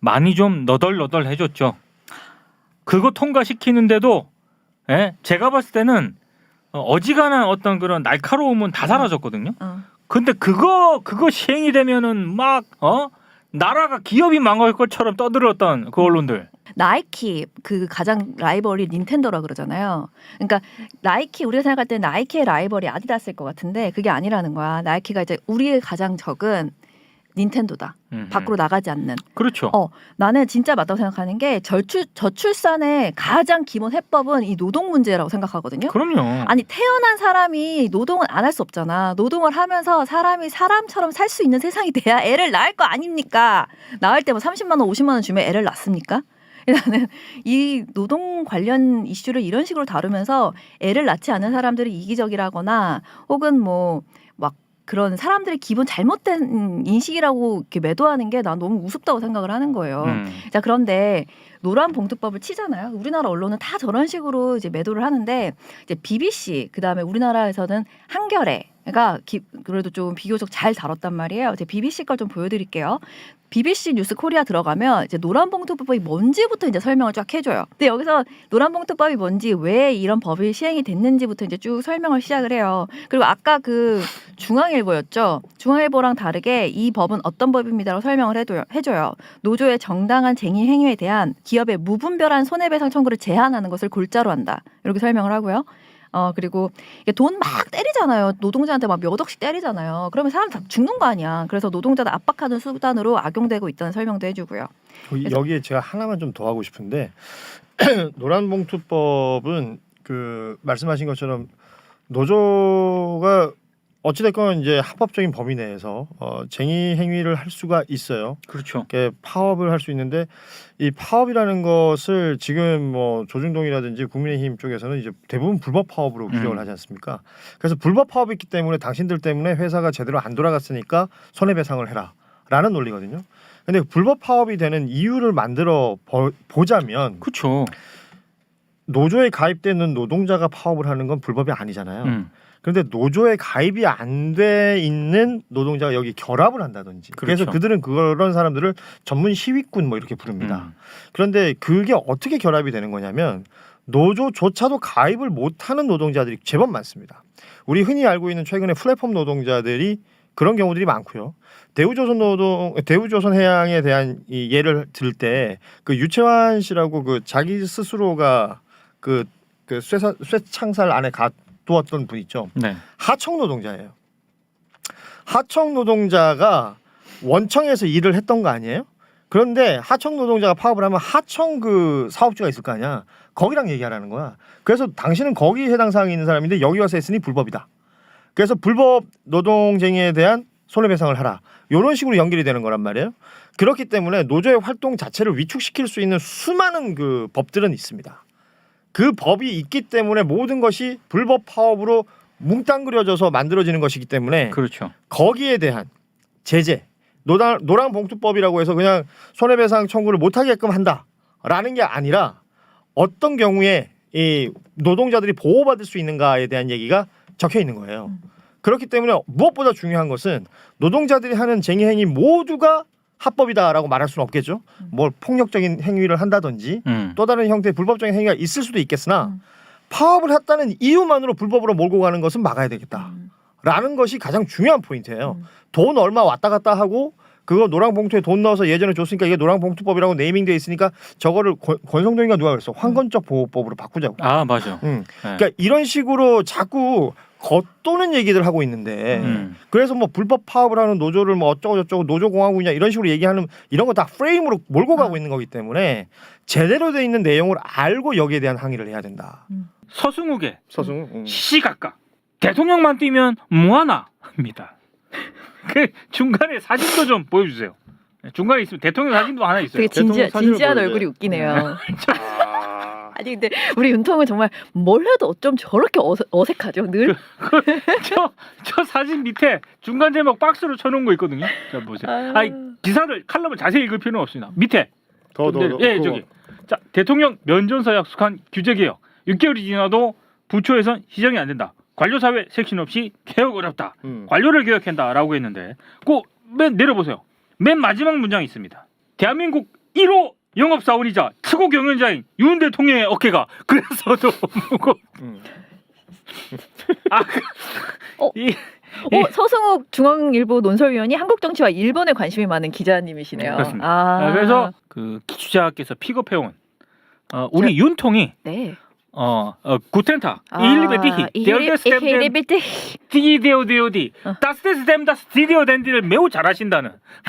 많이 좀 너덜너덜 해줬죠. 그거 통과시키는데도 제가 봤을 때는 어지간한 어떤 그런 날카로움은 다 사라졌거든요. 근데 그거 시행이 되면은 막 나라가 기업이 망할 것처럼 떠들었던 그 언론들. 나이키 그 가장 라이벌이 닌텐도라 그러잖아요. 그러니까 나이키 우리가 생각할 때 나이키의 라이벌이 아디다스일 것 같은데 그게 아니라는 거야. 나이키가 이제 우리의 가장 적은 닌텐도다. 밖으로 나가지 않는. 그렇죠. 나는 진짜 맞다고 생각하는 게 저출산의 가장 기본 해법은 이 노동 문제라고 생각하거든요. 그럼요. 아니 태어난 사람이 노동을 안 할 수 없잖아. 노동을 하면서 사람이 사람처럼 살 수 있는 세상이 돼야 애를 낳을 거 아닙니까? 낳을 때 뭐 30만 원, 50만 원 주면 애를 낳습니까? 나는 이 노동 관련 이슈를 이런 식으로 다루면서 애를 낳지 않는 사람들이 이기적이라거나 혹은 뭐 막 그런 사람들의 기본 잘못된 인식이라고 이렇게 매도하는 게 난 너무 우습다고 생각을 하는 거예요. 자, 그런데 노란봉투법을 치잖아요. 우리나라 언론은 다 저런 식으로 이제 매도를 하는데 이제 BBC 그다음에 우리나라에서는 한겨레가 그래도 좀 비교적 잘 다뤘단 말이에요. 이제 BBC 걸 좀 보여드릴게요. BBC 뉴스 코리아 들어가면 이제 노란봉투법이 뭔지부터 이제 설명을 쫙 해줘요. 근데 여기서 노란봉투법이 뭔지 왜 이런 법이 시행이 됐는지부터 이제 쭉 설명을 시작을 해요. 그리고 아까 그 중앙일보였죠. 중앙일보랑 다르게 이 법은 어떤 법입니다라고 설명을 해줘요. 노조의 정당한 쟁의 행위에 대한 기업의 무분별한 손해배상 청구를 제한하는 것을 골자로 한다. 이렇게 설명을 하고요. 그리고 돈 막 때리잖아요. 노동자한테 막 몇 억씩 때리잖아요. 그러면 사람 다 죽는 거 아니야. 그래서 노동자를 압박하는 수단으로 악용되고 있다는 설명도 해주고요. 여기에 제가 하나만 좀 더 하고 싶은데 노란봉투법은 그 말씀하신 것처럼 노조가 어찌됐건 이제 합법적인 범위 내에서 쟁의 행위를 할 수가 있어요. 그렇죠. 파업을 할 수 있는데 이 파업이라는 것을 지금 뭐 조중동이라든지 국민의힘 쪽에서는 이제 대부분 불법 파업으로 규정을 하지 않습니까? 그래서 불법 파업이기 때문에 당신들 때문에 회사가 제대로 안 돌아갔으니까 손해배상을 해라라는 논리거든요. 근데 불법 파업이 되는 이유를 만들어 보자면 그렇죠. 노조에 가입되는 노동자가 파업을 하는 건 불법이 아니잖아요. 그런데 노조에 가입이 안 돼 있는 노동자가 여기 결합을 한다든지 그래서 그렇죠. 그들은 그런 사람들을 전문 시위군 뭐 이렇게 부릅니다. 그런데 그게 어떻게 결합이 되는 거냐면 노조조차도 가입을 못하는 노동자들이 제법 많습니다. 우리 흔히 알고 있는 최근에 플랫폼 노동자들이 그런 경우들이 많고요. 대우조선해양에 대한 이 예를 들 때 그 유채환 씨라고 그 자기 스스로가 그 쇠창살 안에 두었던 분 있죠. 네. 하청 노동자예요. 하청 노동자가 원청에서 일을 했던 거 아니에요? 그런데 하청 노동자가 파업을 하면 하청 그 사업주가 있을 거 아니야. 거기랑 얘기하라는 거야. 그래서 당신은 거기 해당 사항이 있는 사람인데 여기 와서 했으니 불법이다. 그래서 불법 노동쟁의에 대한 손해배상을 하라. 이런 식으로 연결이 되는 거란 말이에요. 그렇기 때문에 노조의 활동 자체를 위축시킬 수 있는 수많은 그 법들은 있습니다. 그 법이 있기 때문에 모든 것이 불법 파업으로 뭉땅그려져서 만들어지는 것이기 때문에 그렇죠. 거기에 대한 제재, 노랑봉투법이라고 해서 그냥 손해배상 청구를 못하게끔 한다라는 게 아니라 어떤 경우에 이 노동자들이 보호받을 수 있는가에 대한 얘기가 적혀 있는 거예요. 그렇기 때문에 무엇보다 중요한 것은 노동자들이 하는 쟁의 행위 모두가 합법이다라고 말할 수는 없겠죠. 뭘 폭력적인 행위를 한다든지 또 다른 형태의 불법적인 행위가 있을 수도 있겠으나 파업을 했다는 이유만으로 불법으로 몰고 가는 것은 막아야 되겠다라는 것이 가장 중요한 포인트예요. 돈 얼마 왔다 갔다 하고 그거 노랑봉투에 돈 넣어서 예전에 줬으니까 이게 노랑봉투법이라고 네이밍되어 있으니까 저거를 권성동이가 누가 그랬어? 환건적 보호법으로 바꾸자고. 아 맞아. 그러니까 이런 식으로 자꾸 겉도는 얘기들 하고 있는데 그래서 뭐 불법 파업을 하는 노조를 뭐 어쩌고 저쩌고 노조공화국이냐 이런 식으로 얘기하는 이런 거 다 프레임으로 몰고 가고 있는 거기 때문에 제대로 돼 있는 내용을 알고 여기에 대한 항의를 해야 된다. 서승욱의 서승 시각각 대통령만 뛰면 뭐하나입니다. 그 중간에 사진도 좀 보여주세요. 중간에 있으면 대통령 사진도 하나 있어요. 되게 대통령 사진을 진지한 보여줘요. 얼굴이 웃기네요. 아니 근데 우리 윤통은 정말 뭘 해도 어쩜 저렇게 어색하죠 늘. 저 사진 밑에 중간 제목 박스로 쳐놓은 거 있거든요. 자 보세요. 아니 기사를 칼럼을 자세히 읽을 필요는 없습니다. 밑에 더 예 저기 자 대통령 면전서 약속한 규제 개혁 6개월이 지나도 부처에선 시정이 안 된다. 관료사회 섹션 없이 개혁 어렵다. 관료를 개혁한다라고 했는데 그 맨 내려보세요. 맨 마지막 문장이 있습니다. 대한민국 1호 영업사원이자 최고 경영자인 윤 대통령의 어깨가 그래서도 무거. 서승욱 중앙일보 논설위원이 한국 정치와 일본에 관심이 많은 기자님이시네요. 그렇습니다. 그래서 그 기자께서 픽업해온 우리 윤통이 네. 구텐타 일리베디히 데어데스템 디디오디오디 다스데스템 다스디디오 덴디를 매우 잘하시는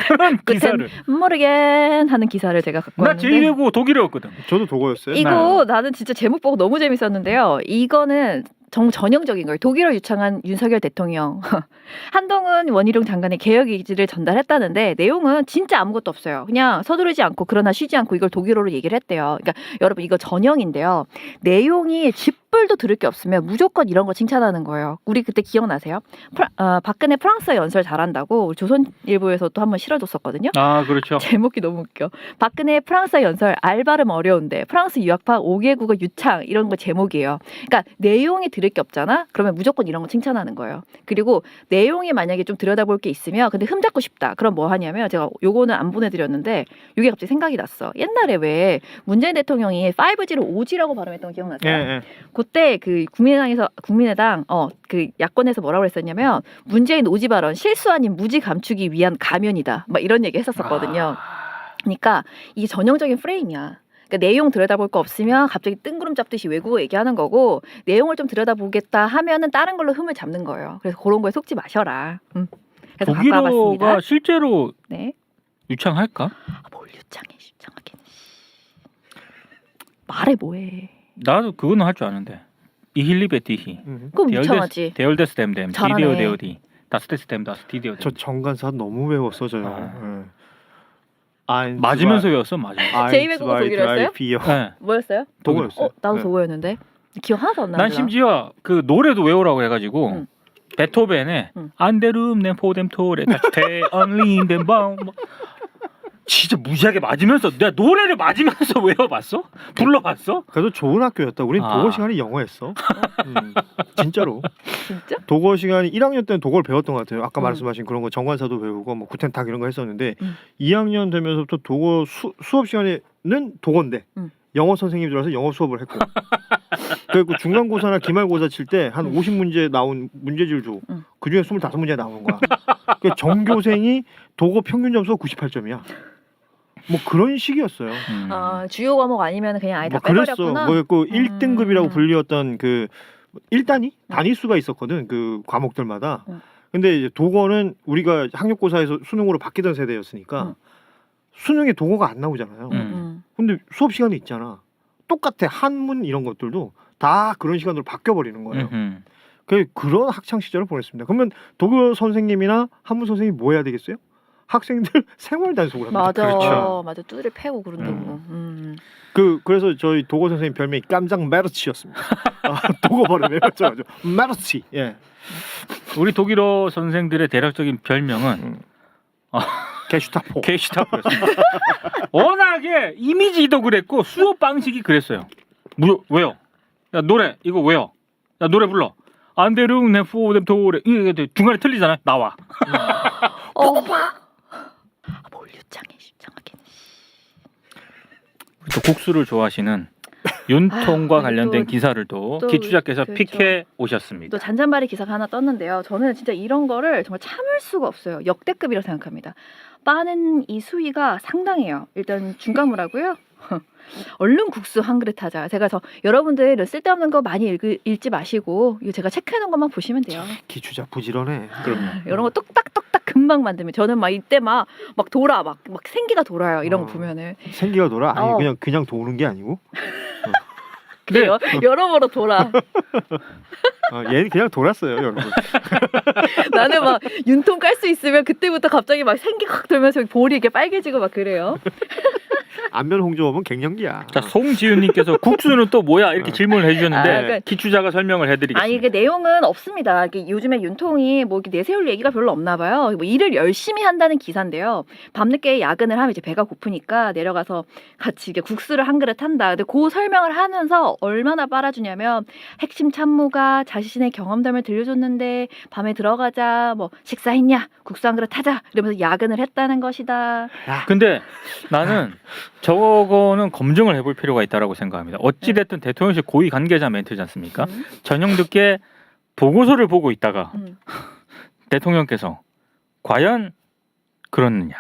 그런 기사를 모르겐 하는 기사를 제가 갖고 나 왔는데 제2외국어 독일어였거든. 저도 독어였어요. 이거 나는 진짜 제목 보고 너무 재밌었는데요. 이거는 정말 전형적인 거예요. 독일어 유창한 윤석열 대통령 한동훈 원희룡 장관의 개혁 의지를 전달했다는데 내용은 진짜 아무것도 없어요. 그냥 서두르지 않고 그러나 쉬지 않고 이걸 독일어로 얘기를 했대요. 그러니까 여러분 이거 전형인데요. 내용이 쥐뿔도 들을 게 없으면 무조건 이런 거 칭찬하는 거예요. 우리 그때 기억나세요? 박근혜 프랑스어 연설 잘한다고 우리 조선일보에서 또 한번 실어줬었거든요. 아 그렇죠. 제목이 너무 웃겨. 박근혜 프랑스어 연설 알 발음 어려운데 프랑스 유학파 5개국어 유창 이런 거 제목이에요. 그러니까 내용이 들을 게 없잖아. 그러면 무조건 이런 거 칭찬하는 거예요. 그리고 내용이 만약에 좀 들여다볼 게 있으면 근데 흠잡고 싶다. 그럼 뭐 하냐면 제가 요거는 안 보내드렸는데 이게 갑자기 생각이 났어. 옛날에 왜 문재인 대통령이 5G를 5G라고 발음했던 거 기억나세요? 예. 그때 그 국민의당 그 야권에서 뭐라고 했었냐면 문재인 5G 발언 실수 아닌 무지 감추기 위한 가면이다. 막 이런 얘기 했었거든요. 그러니까 이게 전형적인 프레임이야. 그러니까 내용 들여다볼 거 없으면 갑자기 뜬구름 잡듯이 외국어 얘기하는 거고 내용을 좀 들여다보겠다 하면은 다른 걸로 흠을 잡는 거예요. 그래서 그런 거에 속지 마셔라. 그래서 갖고 독일어가 와봤습니다. 실제로 네. 유창할까? 뭘 유창하기는. 말해 뭐해. 나도 그거는 할 줄 아는데. 이힐리베티히 그럼 유창하지. 데얼데스템뎀 잘하네. 디디오데오디 다스데스템 다스디디오데. 저 정관사 너무 외웠어 저요. 맞으면서 외웠어 맞아. 제2외국어 독일어였어요? 네. 뭐였어요? 독어였어요. 나도 네. 독어였는데 기억 하나도 안 나요. 난 심지어 그 노래도 외우라고 해가지고 베토벤의 안데룸 nem포뎀 토레 테 언린덴 바움 진짜 무지하게 맞으면서 내가 노래를 맞으면서 외워봤어? 불러봤어? 그래도 좋은 학교였다. 우린 아. 독어 시간이 영어였어. 진짜로. 진짜? 독어 시간이 1학년 때는 독어를 배웠던 것 같아요. 아까 말씀하신 그런 거 정관사도 배우고 뭐 구텐탁 이런 거 했었는데 2학년 되면서부터 독어 수업 시간에는 독어인데 영어 선생님이 들어와서 영어 수업을 했고 그리고 중간고사나 기말고사 칠 때 한 50문제 나온 문제지를 줘. 그중에 25문제 나오는 거야. 그 정교생이 독어 평균 점수가 98점이야. 뭐 그런 식이었어요. 주요 과목 아니면 그냥 아예 다 뭐 그랬어. 빼버렸구나. 뭐였고 1등급이라고 불리웠던 그 1단위 단위수가 있었거든. 그 과목들마다. 근데 이제 독어는 우리가 학력고사에서 수능으로 바뀌던 세대였으니까 수능에 독어가 안 나오잖아요. 근데 수업 시간에 있잖아. 똑같아. 한문 이런 것들도 다 그런 시간으로 바뀌어 버리는 거예요. 그런 학창 시절을 보냈습니다. 그러면 독어 선생님이나 한문 선생님이 뭐 해야 되겠어요? 학생들 생활 단속을 합니다. 맞아, 그렇죠. 맞아. 두드려 패고 그런다고. 그래서 저희 도고 선생님 별명이 깜장 메르치였습니다. 도고 발음에 맞죠. 메르치. 예. 우리 독일어 선생들의 대략적인 별명은 게슈타포. 게슈타포였습니다. 워낙에 이미지도 그랬고 수업 방식이 그랬어요. 왜요? 야 노래 이거 왜요? 야 노래 불러. 안데룽 네포뎀 도레 이게 중간에 틀리잖아요. 나와. 뭘 유창하게는. 또 국수를 좋아하시는 윤통과 아, 관련된 또- 기사를 또 또 기추자께서 그렇죠. 픽해 오셨습니다. 또 잔잔바리 기사가 하나 떴는데요. 저는 진짜 이런 거를 정말 참을 수가 없어요. 역대급이라고 생각합니다. 빠는 이 수위가 상당해요. 일단 중간무라고요. 얼른 국수 한 그릇 하자. 제가 여러분들 쓸데없는 거 많이 읽지 마시고 이거 제가 체크해놓은 것만 보시면 돼요. 기추자 부지런해. 그럼요. 이런 거 똑딱똑딱 금방 만들면 저는 막 이때 막 돌아 막 생기가 돌아요. 이런 거 어. 보면은 생기가 돌아? 아니 어. 그냥 도는 게 아니고 네. 여러모로 돌아. 얘는 그냥 돌았어요, 여러분. 나는 막 윤통 깔 수 있으면 그때부터 갑자기 막 생기 확 돌면서 볼이 이렇게 빨개지고 막 그래요. 안면 홍조업은 갱년기야. 자 송지윤님께서 국수는 또 뭐야 이렇게 질문을 해주셨는데 아, 그러니까- 기추자가 설명을 해드리겠습니다. 아니 그 내용은 없습니다. 이게 요즘에 윤통이 뭐 이렇게 내세울 얘기가 별로 없나 봐요. 뭐 일을 열심히 한다는 기사인데요. 밤늦게 야근을 하면 이제 배가 고프니까 내려가서 같이 이게 국수를 한 그릇 한다. 근데 그 설명을 하면서 얼마나 빨아주냐면 핵심 참모가 자신의 경험담을 들려줬는데 밤에 들어가자 뭐 식사했냐 국수 한 그릇 하자 이러면서 야근을 했다는 것이다. 근데 나는 저거는 검증을 해볼 필요가 있다라고 생각합니다. 어찌됐든 대통령실 고위 관계자 멘트지 않습니까? 저녁 늦게 보고서를 보고 있다가 대통령께서 과연 그렇느냐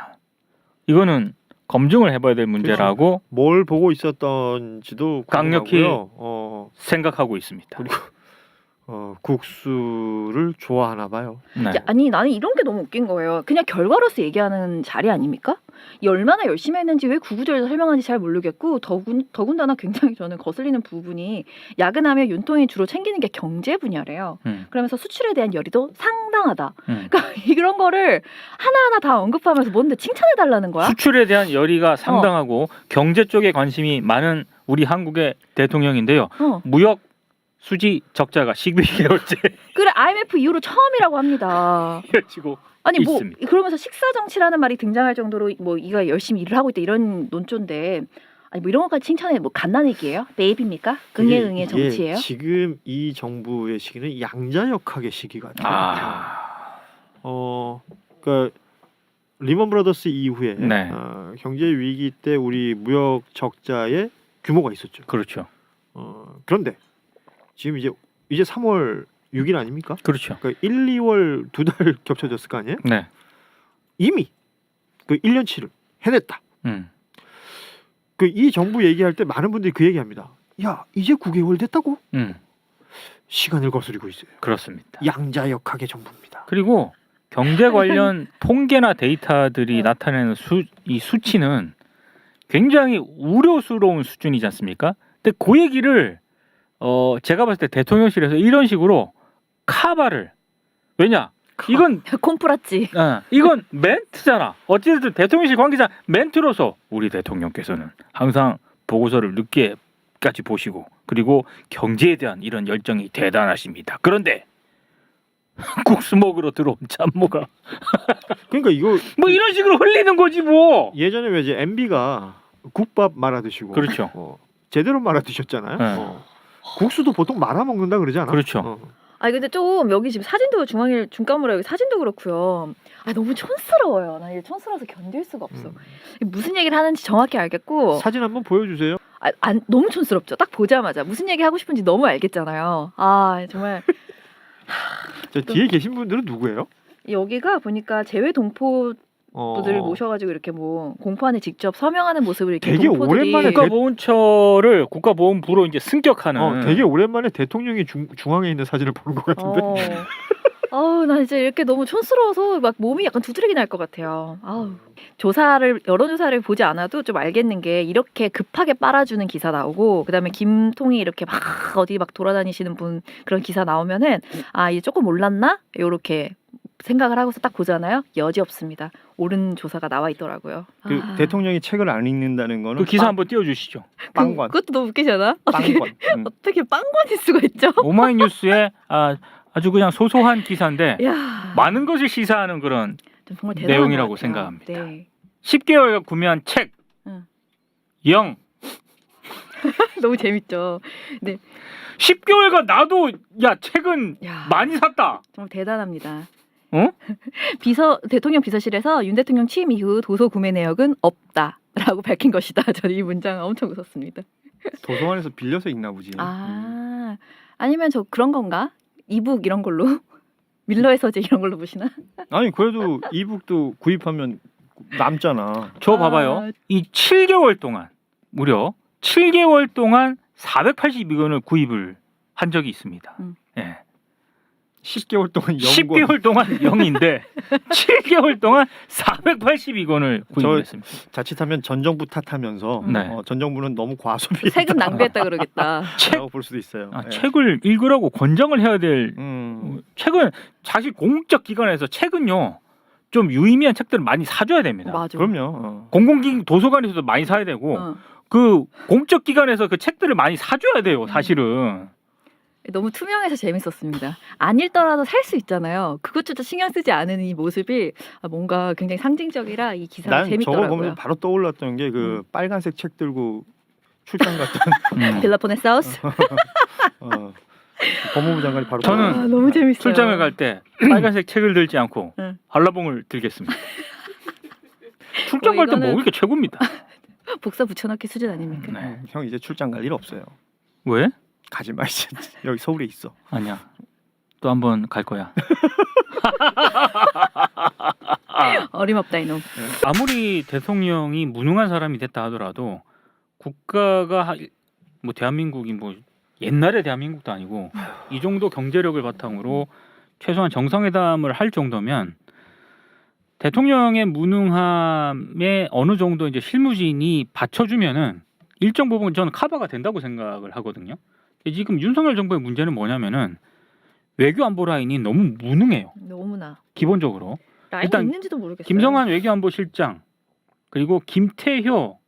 이거는 검증을 해봐야 될 문제라고 뭘 보고 있었던지도 강력히 궁금하고요. 생각하고 있습니다. 그리고 국수를 좋아하나 봐요. 네. 아니 나는 이런 게 너무 웃긴 거예요. 그냥 결과로서 얘기하는 자리 아닙니까? 이 얼마나 열심히 했는지 왜 구구절절 설명하는지 잘 모르겠고 더군다나 굉장히 저는 거슬리는 부분이 야근하면 윤통이 주로 챙기는 게 경제 분야래요. 그러면서 수출에 대한 열의도 상당하다. 그러니까 이런 거를 하나하나 다 언급하면서 뭔데 칭찬해달라는 거야? 수출에 대한 열의가 상당하고 경제 쪽에 관심이 많은 우리 한국의 대통령인데요. 무역 수지 적자가 12개월째 그래 IMF 이후로 처음이라고 합니다. 이어지고 아니 뭐 있습니다. 그러면서 식사 정치라는 말이 등장할 정도로 뭐 이가 열심히 일을 하고 있다 이런 논조인데 아니 뭐 이런 것까지 칭찬해 뭐 갓난 얘기예요? 매입입니까? 응애 정치예요? 지금 이 정부의 시기는 양자역학의 시기가 같아요. 그러니까 리먼 브라더스 이후에 네. 경제 위기 때 우리 무역 적자의 규모가 있었죠. 그렇죠. 그런데 지금 이제 3월 6일 아닙니까? 그렇죠. 그러니까 1, 2월 2달 겹쳐졌을 거 아니에요? 네. 이미 그 1년치를 해냈다. 음. 그 이 정부 얘기할 때 많은 분들이 그 얘기합니다. 야 이제 9개월 됐다고? 시간을 거스리고 있어요. 그렇습니다. 양자역학의 정부입니다. 그리고 경제 관련 통계나 데이터들이 나타내는 이 수치는 굉장히 우려스러운 수준이지 않습니까? 근데 그 얘기를 제가 봤을 때 대통령실에서 이런 식으로 카바를 왜냐? 이건 콤프라치. 이건 멘트잖아. 어찌됐든 대통령실 관계자 멘트로서 우리 대통령께서는 항상 보고서를 늦게까지 보시고 그리고 경제에 대한 이런 열정이 대단하십니다. 그런데 국수 먹으러 들어온 참모가 그러니까 이거 뭐 이런 식으로 흘리는 거지 뭐. 예전에 왜 이제 MB가 국밥 말아 드시고 그렇죠. 제대로 말아 드셨잖아요. 네. 국수도 보통 말아 먹는다 그러지 않아? 그렇죠. 아니 근데 좀 여기 지금 사진도 중간으로 여기 사진도 그렇고요. 아 너무 촌스러워요. 나 이게 촌스러워서 견딜 수가 없어. 무슨 얘기를 하는지 정확히 알겠고. 사진 한번 보여주세요. 너무 촌스럽죠. 딱 보자마자 무슨 얘기 하고 싶은지 너무 알겠잖아요. 아 정말 저 뒤에 계신 분들은 누구예요? 여기가 보니까 재외 동포 분들을 모셔가지고 이렇게 뭐 공포안에 직접 서명하는 모습을 이렇게 되게 동포들이 오랜만에 국가보훈처를 국가보훈부로 이제 승격하는. 되게 오랜만에 대통령이 중앙에 있는 사진을 보는 것 같은데. 나 이제 이렇게 너무 촌스러워서 막 몸이 약간 두드러기 날 것 같아요. 여론조사를 보지 않아도 좀 알겠는 게 이렇게 급하게 빨아주는 기사 나오고 그다음에 김통이 이렇게 막 어디 막 돌아다니시는 분 그런 기사 나오면은 이제 조금 올랐나? 요렇게 생각을 하고서 딱 보잖아요. 여지 없습니다. 옳은 조사가 나와 있더라고요. 그 대통령이 책을 안 읽는다는 거는 그 기사 한번 띄워주시죠. 빵관. 그것도 너무 웃기지 않아? 빵관. 어떻게 빵관일 수가 있죠? 오마이뉴스에 아주 그냥 소소한 기사인데 야, 많은 것을 시사하는 그런 좀 정말 대단한 내용이라고 것 같아요. 생각합니다. 네. 10개월 구매한 책 응. 0. 너무 재밌죠. 10개월간 나도 야 책은 야, 많이 샀다. 정말 대단합니다. 어? 대통령 비서실에서 윤 대통령 취임 이후 도서 구매 내역은 없다라고 밝힌 것이다. 저는 이 문장 엄청 웃었습니다. 도서관에서 빌려서 읽나 보지. 아니면 저 그런 건가? 이북 이런 걸로 밀러의 서재 이런 걸로 보시나? 아니 그래도 이북도 구입하면 남잖아. 저 봐봐요. 이 7개월 동안 무려 7개월 동안 482권을 구입을 한 적이 있습니다. 예. 10개월 동안 10개월 동안 0인데 7개월 동안 482권을 구입을 했습니다. 자칫하면 전 정부 탓하면서 네. 전 정부는 너무 과소비. 세금 낭비했다 그러겠다. 라고 볼 수도 있어요. 예. 책을 읽으라고 권장을 해야 될 음. 책은 사실 공적 기관에서 책은요 좀 유의미한 책들을 많이 사줘야 됩니다. 맞아. 그럼요. 공공기 도서관에서도 많이 사야 되고 그 공적 기관에서 그 책들을 많이 사줘야 돼요. 사실은. 너무 투명해서 재밌었습니다. 안 읽더라도 살 수 있잖아요. 그것조차 신경 쓰지 않은 이 모습이 뭔가 굉장히 상징적이라 이 기사가 난 저거 재밌더라고요. 보면 바로 떠올랐던 게 그 빨간색 책 들고 출장 갔던 빌라포네 사우스. 법무부 장관이 바로 저는 너무 재밌어요. 출장을 갈 때 빨간색 책을 들지 않고 응. 한라봉을 들겠습니다. 출장 갈 때 이거는- 먹을 게 최고입니다. 복사 붙여넣기 수준 아닙니까? 네. 형 이제 출장 갈 일 없어요. 왜? 가지 마 이제. 여기 서울에 있어. 아니야. 또 한번 갈 거야. 어림없다 이놈. 아무리 대통령이 무능한 사람이 됐다 하더라도 국가가 뭐 대한민국이 뭐 옛날의 대한민국도 아니고 이 정도 경제력을 바탕으로 최소한 정상회담을 할 정도면 대통령의 무능함에 어느 정도 이제 실무진이 받쳐주면은 일정 부분 저는 커버가 된다고 생각을 하거든요. 지금 윤석열 정부의 문제는 뭐냐면은 외교 안보 라인이 너무 무능해요. 너무나. 기본적으로. 라인이 일단 있는지도 모르겠어요. 김성환 외교안보실장 그리고 김태효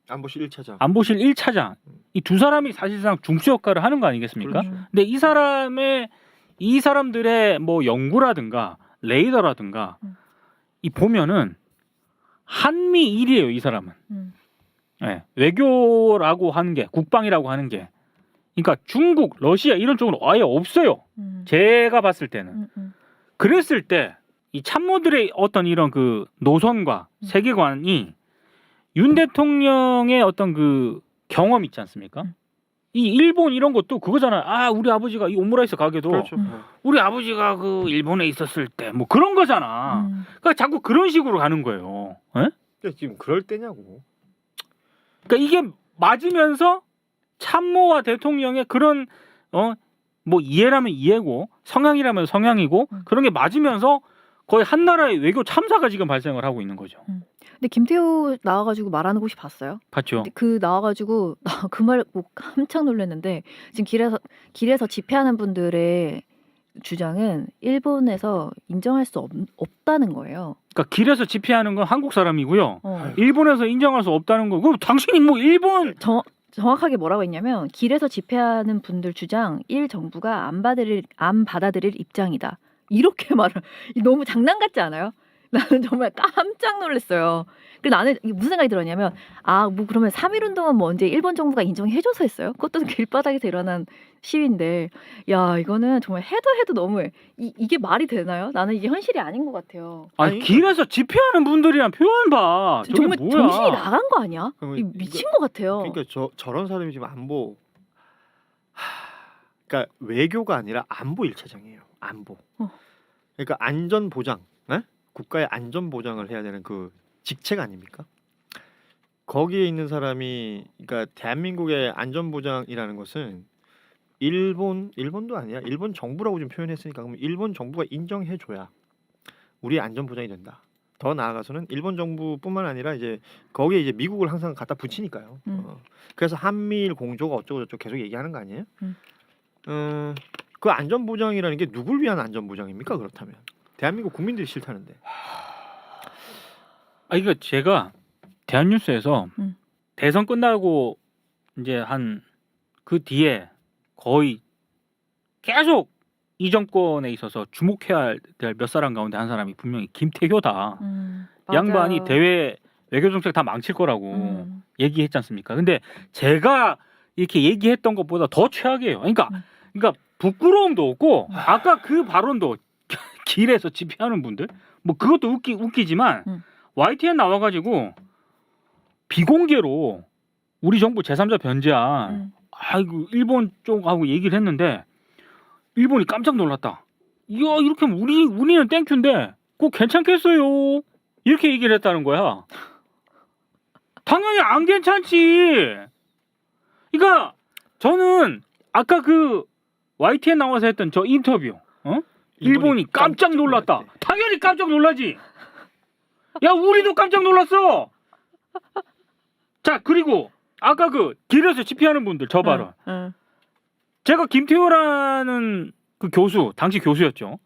안보실 1차장. 안보실 1차장 이 두 사람이 사실상 중수 역할을 하는 거 아니겠습니까? 근데 이 사람들의 뭐 연구라든가 레이더라든가 이 보면은 한미일이에요. 이 사람은. 네, 외교라고 하는 게 국방이라고 하는 게 그러니까 중국, 러시아 이런 쪽으로 아예 없어요. 제가 봤을 때는. 그랬을 때 이 참모들의 어떤 이런 그 노선과 세계관이 윤 대통령의 어떤 그 경험 있지 않습니까? 이 일본 이런 것도 그거잖아요. 아 우리 아버지가 이 오므라이스 가게도 그렇죠. 우리 아버지가 그 일본에 있었을 때 뭐 그런 거잖아. 그러니까 자꾸 그런 식으로 가는 거예요. 예? 그러니까 지금 그럴 때냐고. 그러니까 이게 맞으면서 참모와 대통령의 그런 뭐 이해라면 이해고 성향이라면 성향이고 그런 게 맞으면서 거의 한 나라의 외교 참사가 지금 발생을 하고 있는 거죠. 근데 김태호 나와가지고 말하는 곳이 봤어요? 봤죠? 근데 그 나와가지고 그 말 꼭 깜짝 놀랐는데 지금 길에서 집회하는 분들의 주장은 일본에서 인정할 수 없다는 거예요. 그러니까 길에서 집회하는 건 한국 사람이고요. 일본에서 인정할 수 없다는 거. 그럼 당신이 뭐 일본 정확하게 뭐라고 했냐면 길에서 집회하는 분들 주장 일 정부가 안 받아들일 입장이다. 이렇게 말을 너무 장난 같지 않아요? 나는 정말 깜짝 놀랐어요. 그래서 나는 이게 무슨 생각이 들었냐면 뭐 그러면 3.1운동은 뭐 언제 일본 정부가 인정해줘서 했어요? 그것도 길바닥에서 일어난 시위인데 야 이거는 정말 해도 너무해. 이게 말이 되나요? 나는 이게 현실이 아닌 것 같아요. 아니 길에서 집회하는 분들이란 표현 봐. 저게 정말 뭐야? 정신이 나간 거 아니야? 그러면 미친 것 같아요. 그러니까 저런 사람이 지금 안보. 그러니까 외교가 아니라 안보 1차장이에요. 안보. 그러니까 안전 보장, 국가의 안전 보장을 해야 되는 그 직책 아닙니까? 거기에 있는 사람이 그러니까 대한민국의 안전 보장이라는 것은 일본도 아니야. 일본 정부라고 좀 표현했으니까 그러면 일본 정부가 인정해 줘야 우리의 안전 보장이 된다. 더 나아가서는 일본 정부뿐만 아니라 이제 거기에 이제 미국을 항상 갖다 붙이니까요. 그래서 한미일 공조가 어쩌고 저쩌고 계속 얘기하는 거 아니에요? 그 안전보장이라는 게 누굴 위한 안전보장입니까? 그렇다면 대한민국 국민들이 싫다는데. 이거 제가 대한뉴스에서 대선 끝나고 이제 한 그 뒤에 거의 계속 이 정권에 있어서 주목해야 될 몇 사람 가운데 한 사람이 분명히 김태효다. 양반이 대외 외교 정책 다 망칠 거라고 얘기했지 않습니까? 근데 제가 이렇게 얘기했던 것보다 더 최악이에요. 그러니까 부끄러움도 없고 아까 그 발언도 길에서 집회하는 분들 뭐 그것도 웃기지만 YTN 나와가지고 비공개로 우리 정부 제3자 변제안 아이고 일본 쪽하고 얘기를 했는데 일본이 깜짝 놀랐다. 이야 이렇게 하면 우리는 땡큐인데 꼭 괜찮겠어요? 이렇게 얘기를 했다는 거야. 당연히 안 괜찮지. 그러니까 저는 아까 그 YTN 나와서 했던 저 인터뷰, 일본이 깜짝 놀랐다. 당연히 깜짝 놀라지. 야 우리도 깜짝 놀랐어. 자 그리고 아까 그 길에서 집회하는 분들 저 발언. 제가 김태효라는 그 교수 당시 교수였죠.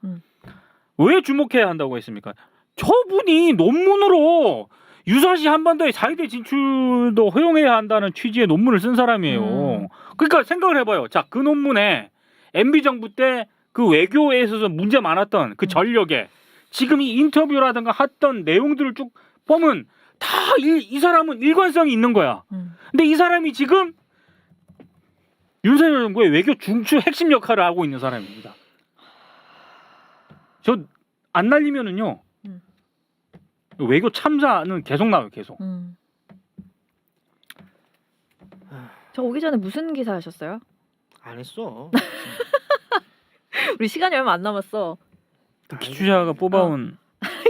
왜 주목해야 한다고 했습니까? 저분이 논문으로 유사시 한반도의 4위대 진출도 허용해야 한다는 취지의 논문을 쓴 사람이에요. 그러니까 생각을 해봐요. 자, 그 논문에 MB 정부 때 그 외교에 있어서 문제 많았던 그 전력에 지금 이 인터뷰라든가 했던 내용들을 쭉 보면 다 이 사람은 일관성이 있는 거야. 근데 이 사람이 지금 윤석열 정부의 외교 중추 핵심 역할을 하고 있는 사람입니다. 저 안 날리면은요. 외교 참사는 계속 나와요, 계속. 저 오기 전에 무슨 기사 하셨어요? 안 했어. 우리 시간이 얼마 안 남았어. 기주자가 뽑아온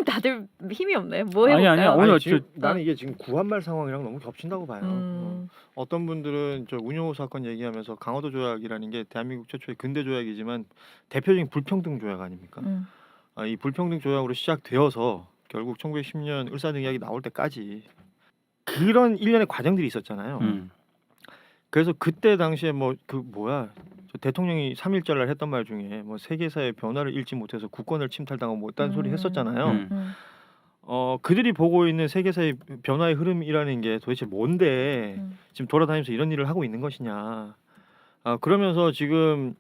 다들 힘이 없네. 뭐 해볼까요? 아니야. 오늘 나는 이게 지금 구한말 상황이랑 너무 겹친다고 봐요. 어떤 분들은 저 운요 사건 얘기하면서 강화도 조약이라는 게 대한민국 최초의 근대 조약이지만 대표적인 불평등 조약 아닙니까? 이 불평등 조약으로 시작되어서 결국 1910년 을사등이야기 나올 때까지 그런 일련의 과정들이 있었잖아요. 그래서 그때 당시에 저 대통령이 3.1절 했던 말 중에 뭐 세계사의 변화를 읽지 못해서 국권을 침탈당하고 뭐 이딴 소리 했었잖아요. 그들이 보고 있는 세계사의 변화의 흐름이라는 게 도대체 뭔데 지금 돌아다니면서 이런 일을 하고 있는 것이냐. 그러면서 지금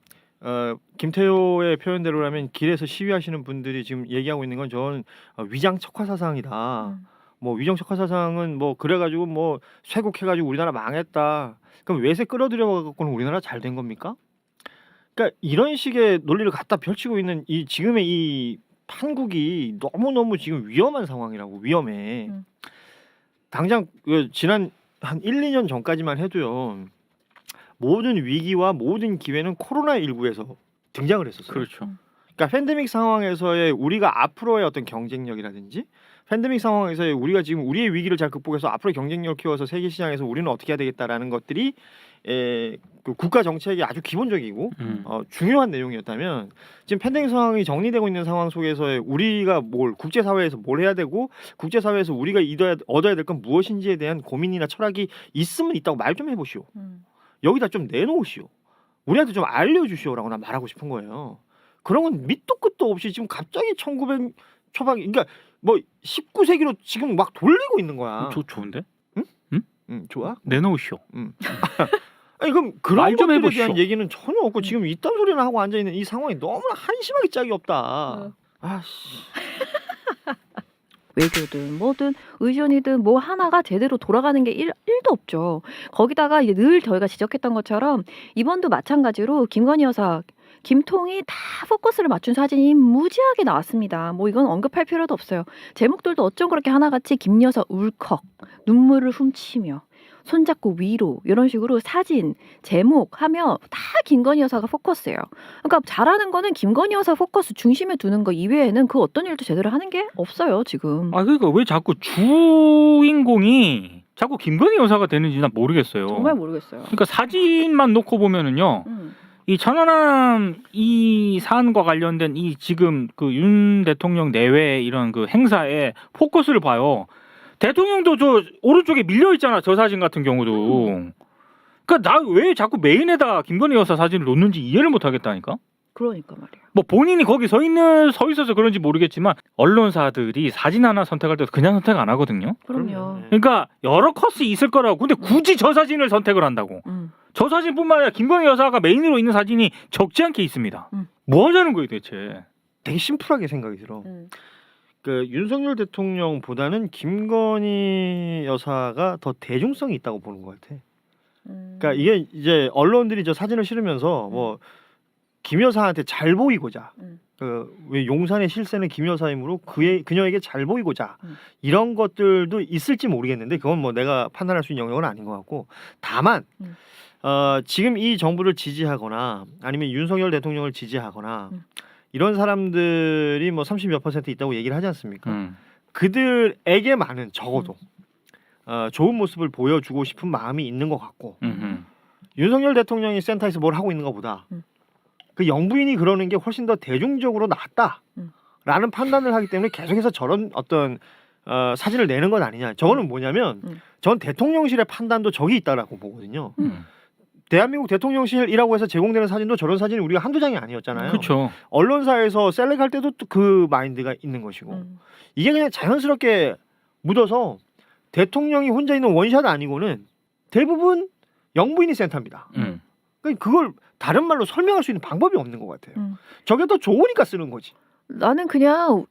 김태효의 표현대로라면 길에서 시위하시는 분들이 지금 얘기하고 있는 건 저는 위장 척화 사상이다. 뭐 위장 척화 사상은 뭐 그래가지고 뭐 쇄국해가지고 우리나라 망했다. 그럼 외세 끌어들여갖고는 우리나라 잘 된 겁니까? 그러니까 이런 식의 논리를 갖다 펼치고 있는 이 지금의 이 판국이 너무너무 지금 위험한 상황이라고. 위험해. 당장 지난 한 1, 2년 전까지만 해도요. 모든 위기와 모든 기회는 코로나19에서 등장을 했었어요. 그렇죠. 그러니까 팬데믹 상황에서의 우리가 앞으로의 어떤 경쟁력이라든지 팬데믹 상황에서의 우리가 지금 우리의 위기를 잘 극복해서 앞으로 경쟁력을 키워서 세계 시장에서 우리는 어떻게 해야 되겠다라는 것들이 그 국가 정책의 아주 기본적이고 중요한 내용이었다면 지금 팬데믹 상황이 정리되고 있는 상황 속에서의 우리가 국제사회에서 뭘 해야 되고 국제사회에서 우리가 얻어야 될 건 무엇인지에 대한 고민이나 철학이 있으면 있다고 말 좀 해보시오. 여기다 좀 내놓으시오. 우리한테 좀 알려주시오라고 난 말하고 싶은 거예요. 그런 건 밑도 끝도 없이 지금 갑자기 1900 초반, 그러니까 뭐 19세기로 지금 막 돌리고 있는 거야. 좋은데? 응, 좋아? 내놓으시오. 아니 그럼 그런 말 좀 것들에 해보시오. 대한 얘기는 전혀 없고 지금 이딴 소리나 하고 앉아 있는 이 상황이 너무나 한심하게 짝이 없다. 아씨. 외교든 뭐든 의전이든 뭐 하나가 제대로 돌아가는 게 1도 없죠. 거기다가 이제 늘 저희가 지적했던 것처럼 이번도 마찬가지로 김건희 여사, 김통이 다 포커스를 맞춘 사진이 무지하게 나왔습니다. 뭐 이건 언급할 필요도 없어요. 제목들도 어쩜 그렇게 하나같이 김 여사 울컥, 눈물을 훔치며 손잡고 위로 이런 식으로 사진, 제목 하며 다 김건희 여사가 포커스예요. 그러니까 잘하는 거는 김건희 여사 포커스 중심에 두는 거 이외에는 그 어떤 일도 제대로 하는 게 없어요 지금. 그러니까 왜 자꾸 주인공이 자꾸 김건희 여사가 되는지 난 모르겠어요. 정말 모르겠어요. 그러니까 사진만 놓고 보면은요. 이 천안함 이 사안과 관련된 이 지금 그 윤 대통령 내외 이런 그 행사에 포커스를 봐요. 대통령도 저 오른쪽에 밀려 있잖아. 저 사진 같은 경우도. 그러니까 나 왜 자꾸 메인에다 김건희 여사 사진을 놓는지 이해를 못 하겠다니까. 그러니까 말이야. 뭐 본인이 거기 서 있어서 그런지 모르겠지만 언론사들이 사진 하나 선택할 때 그냥 선택 안 하거든요. 그럼요. 그러니까 여러 컷이 있을 거라고. 근데 굳이 저 사진을 선택을 한다고. 저 사진뿐만 아니라 김건희 여사가 메인으로 있는 사진이 적지 않게 있습니다. 뭐 하자는 거예요 대체. 되게 심플하게 생각이 들어. 그 윤석열 대통령보다는 김건희 여사가 더 대중성이 있다고 보는 것 같아. 그러니까 이게 이제 언론들이 저 사진을 실으면서 뭐 김 여사한테 잘 보이고자, 그 왜 용산의 실세는 김 여사이므로 그녀에게 잘 보이고자 이런 것들도 있을지 모르겠는데 그건 뭐 내가 판단할 수 있는 영역은 아닌 것 같고, 다만 지금 이 정부를 지지하거나 아니면 윤석열 대통령을 지지하거나 이런 사람들이 뭐 30몇 % 있다고 얘기를 하지 않습니까? 그들에게만은 적어도 좋은 모습을 보여주고 싶은 마음이 있는 것 같고, 윤석열 대통령이 센터에서 뭘 하고 있는 것보다 그 영부인이 그러는 게 훨씬 더 대중적으로 낫다라는 판단을 하기 때문에 계속해서 저런 어떤 사진을 내는 건 아니냐. 저거는 뭐냐면 전 대통령실의 판단도 적이 있다라고 보거든요. 대한민국 대통령실이라고 해서 제공되는 사진도 저런 사진이 우리가 한두 장이 아니었잖아요. 그렇죠. 언론사에서 셀렉할 때도 또 그 마인드가 있는 것이고, 이게 그냥 자연스럽게 묻어서 대통령이 혼자 있는 원샷 아니고는 대부분 영부인이 센터입니다. 그러니까 그걸 다른 말로 설명할 수 있는 방법이 없는 것 같아요. 저게 더 좋으니까 쓰는 거지. 나는 그냥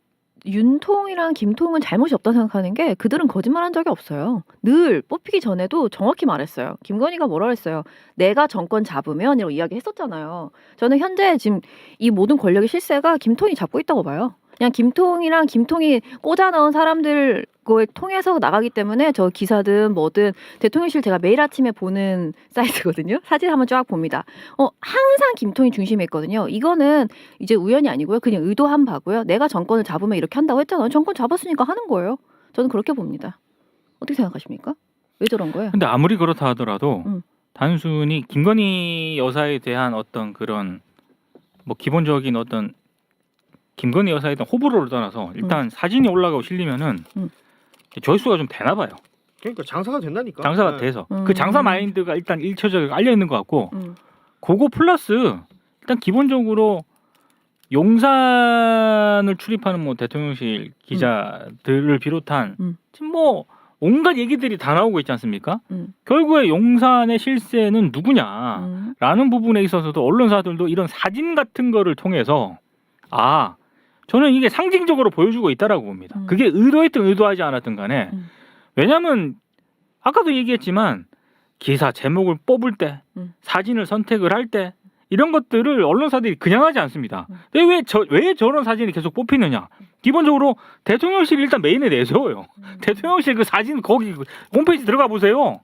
윤통이랑 김통은 잘못이 없다 생각하는 게 그들은 거짓말한 적이 없어요. 늘 뽑히기 전에도 정확히 말했어요. 김건희가 뭐라 했어요. 내가 정권 잡으면 이라고 이야기했었잖아요. 저는 현재 지금 이 모든 권력의 실세가 김통이 잡고 있다고 봐요. 그냥 김통이랑 김통이 꽂아 넣은 사람들 거에 통해서 나가기 때문에 저 기사든 뭐든 대통령실 제가 매일 아침에 보는 사이트거든요. 사진 한번 쫙 봅니다. 항상 김통이 중심에 있거든요. 이거는 이제 우연이 아니고요. 그냥 의도한 바고요. 내가 정권을 잡으면 이렇게 한다고 했잖아요. 정권 잡았으니까 하는 거예요. 저는 그렇게 봅니다. 어떻게 생각하십니까? 왜 저런 거예요? 근데 아무리 그렇다 하더라도 단순히 김건희 여사에 대한 어떤 그런 뭐 기본적인 어떤 김건희 여사에 대한 호불호를 떠나서 일단 사진이 올라가고 실리면은 조회수가 좀 되나 봐요. 그러니까 장사가 된다니까. 장사가 돼서 그 장사 마인드가 일단 일차적으로 깔려 있는 것 같고, 그거 플러스 일단 기본적으로 용산을 출입하는 뭐 대통령실 기자들을 비롯한 지금 뭐 온갖 얘기들이 다 나오고 있지 않습니까? 결국에 용산의 실세는 누구냐라는 부분에 있어서도 언론사들도 이런 사진 같은 거를 통해서 저는 이게 상징적으로 보여주고 있다라고 봅니다. 그게 의도했든 의도하지 않았든 간에. 왜냐하면 아까도 얘기했지만 기사 제목을 뽑을 때 사진을 선택을 할 때 이런 것들을 언론사들이 그냥 하지 않습니다. 근데 왜 저런 사진이 계속 뽑히느냐. 기본적으로 대통령실 일단 메인에 내세워요. 대통령실 그 사진 거기 홈페이지 들어가 보세요.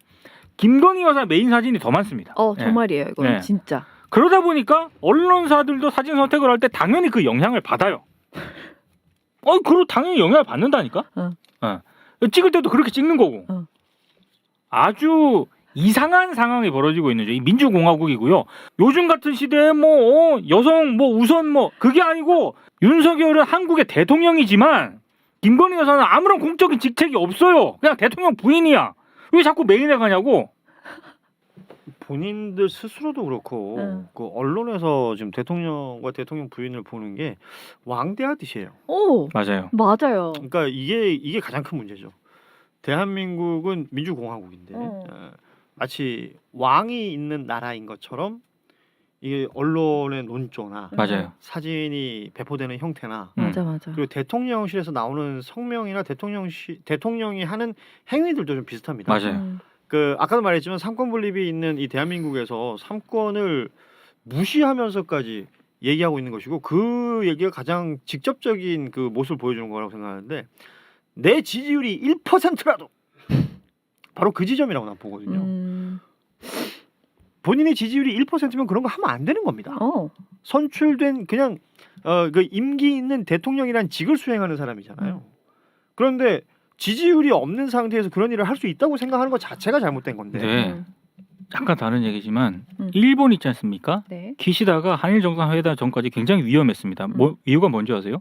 김건희 여사 메인 사진이 더 많습니다. 정말이에요. 이건 진짜. 그러다 보니까 언론사들도 사진 선택을 할 때 당연히 그 영향을 받아요. 그리고 당연히 영향을 받는다니까. 찍을 때도 그렇게 찍는 거고. 아주 이상한 상황이 벌어지고 있는 이 민주공화국이고요. 요즘 같은 시대에 뭐 여성 뭐 우선 뭐 그게 아니고 윤석열은 한국의 대통령이지만 김건희 여사는 아무런 공적인 직책이 없어요. 그냥 대통령 부인이야. 왜 자꾸 메인에 가냐고. 본인들 스스로도 그렇고 그 언론에서 지금 대통령과 대통령 부인을 보는 게 왕대하듯이에요. 맞아요. 맞아요. 그러니까 이게 가장 큰 문제죠. 대한민국은 민주공화국인데 마치 왕이 있는 나라인 것처럼 이게 언론의 논조나 맞아요. 사진이 배포되는 형태나 맞아. 그리고 대통령실에서 나오는 성명이나 대통령이 하는 행위들도 좀 비슷합니다. 맞아요. 그 아까도 말했지만 삼권 분립이 있는 이 대한민국에서 삼권을 무시하면서까지 얘기하고 있는 것이고, 그 얘기가 가장 직접적인 그 모습을 보여주는 거라고 생각하는데, 내 지지율이 1%라도 바로 그 지점이라고 난 보거든요. 본인의 지지율이 1%면 그런 거 하면 안 되는 겁니다. 선출된 그냥 그 임기 있는 대통령이란 직을 수행하는 사람이잖아요. 그런데 지지율이 없는 상태에서 그런 일을 할 수 있다고 생각하는 것 자체가 잘못된 건데. 네. 잠깐 다른 얘기지만 일본 있지 않습니까? 네. 기시다가 한일 정상회담 전까지 굉장히 위험했습니다. 이유가 뭔지 아세요?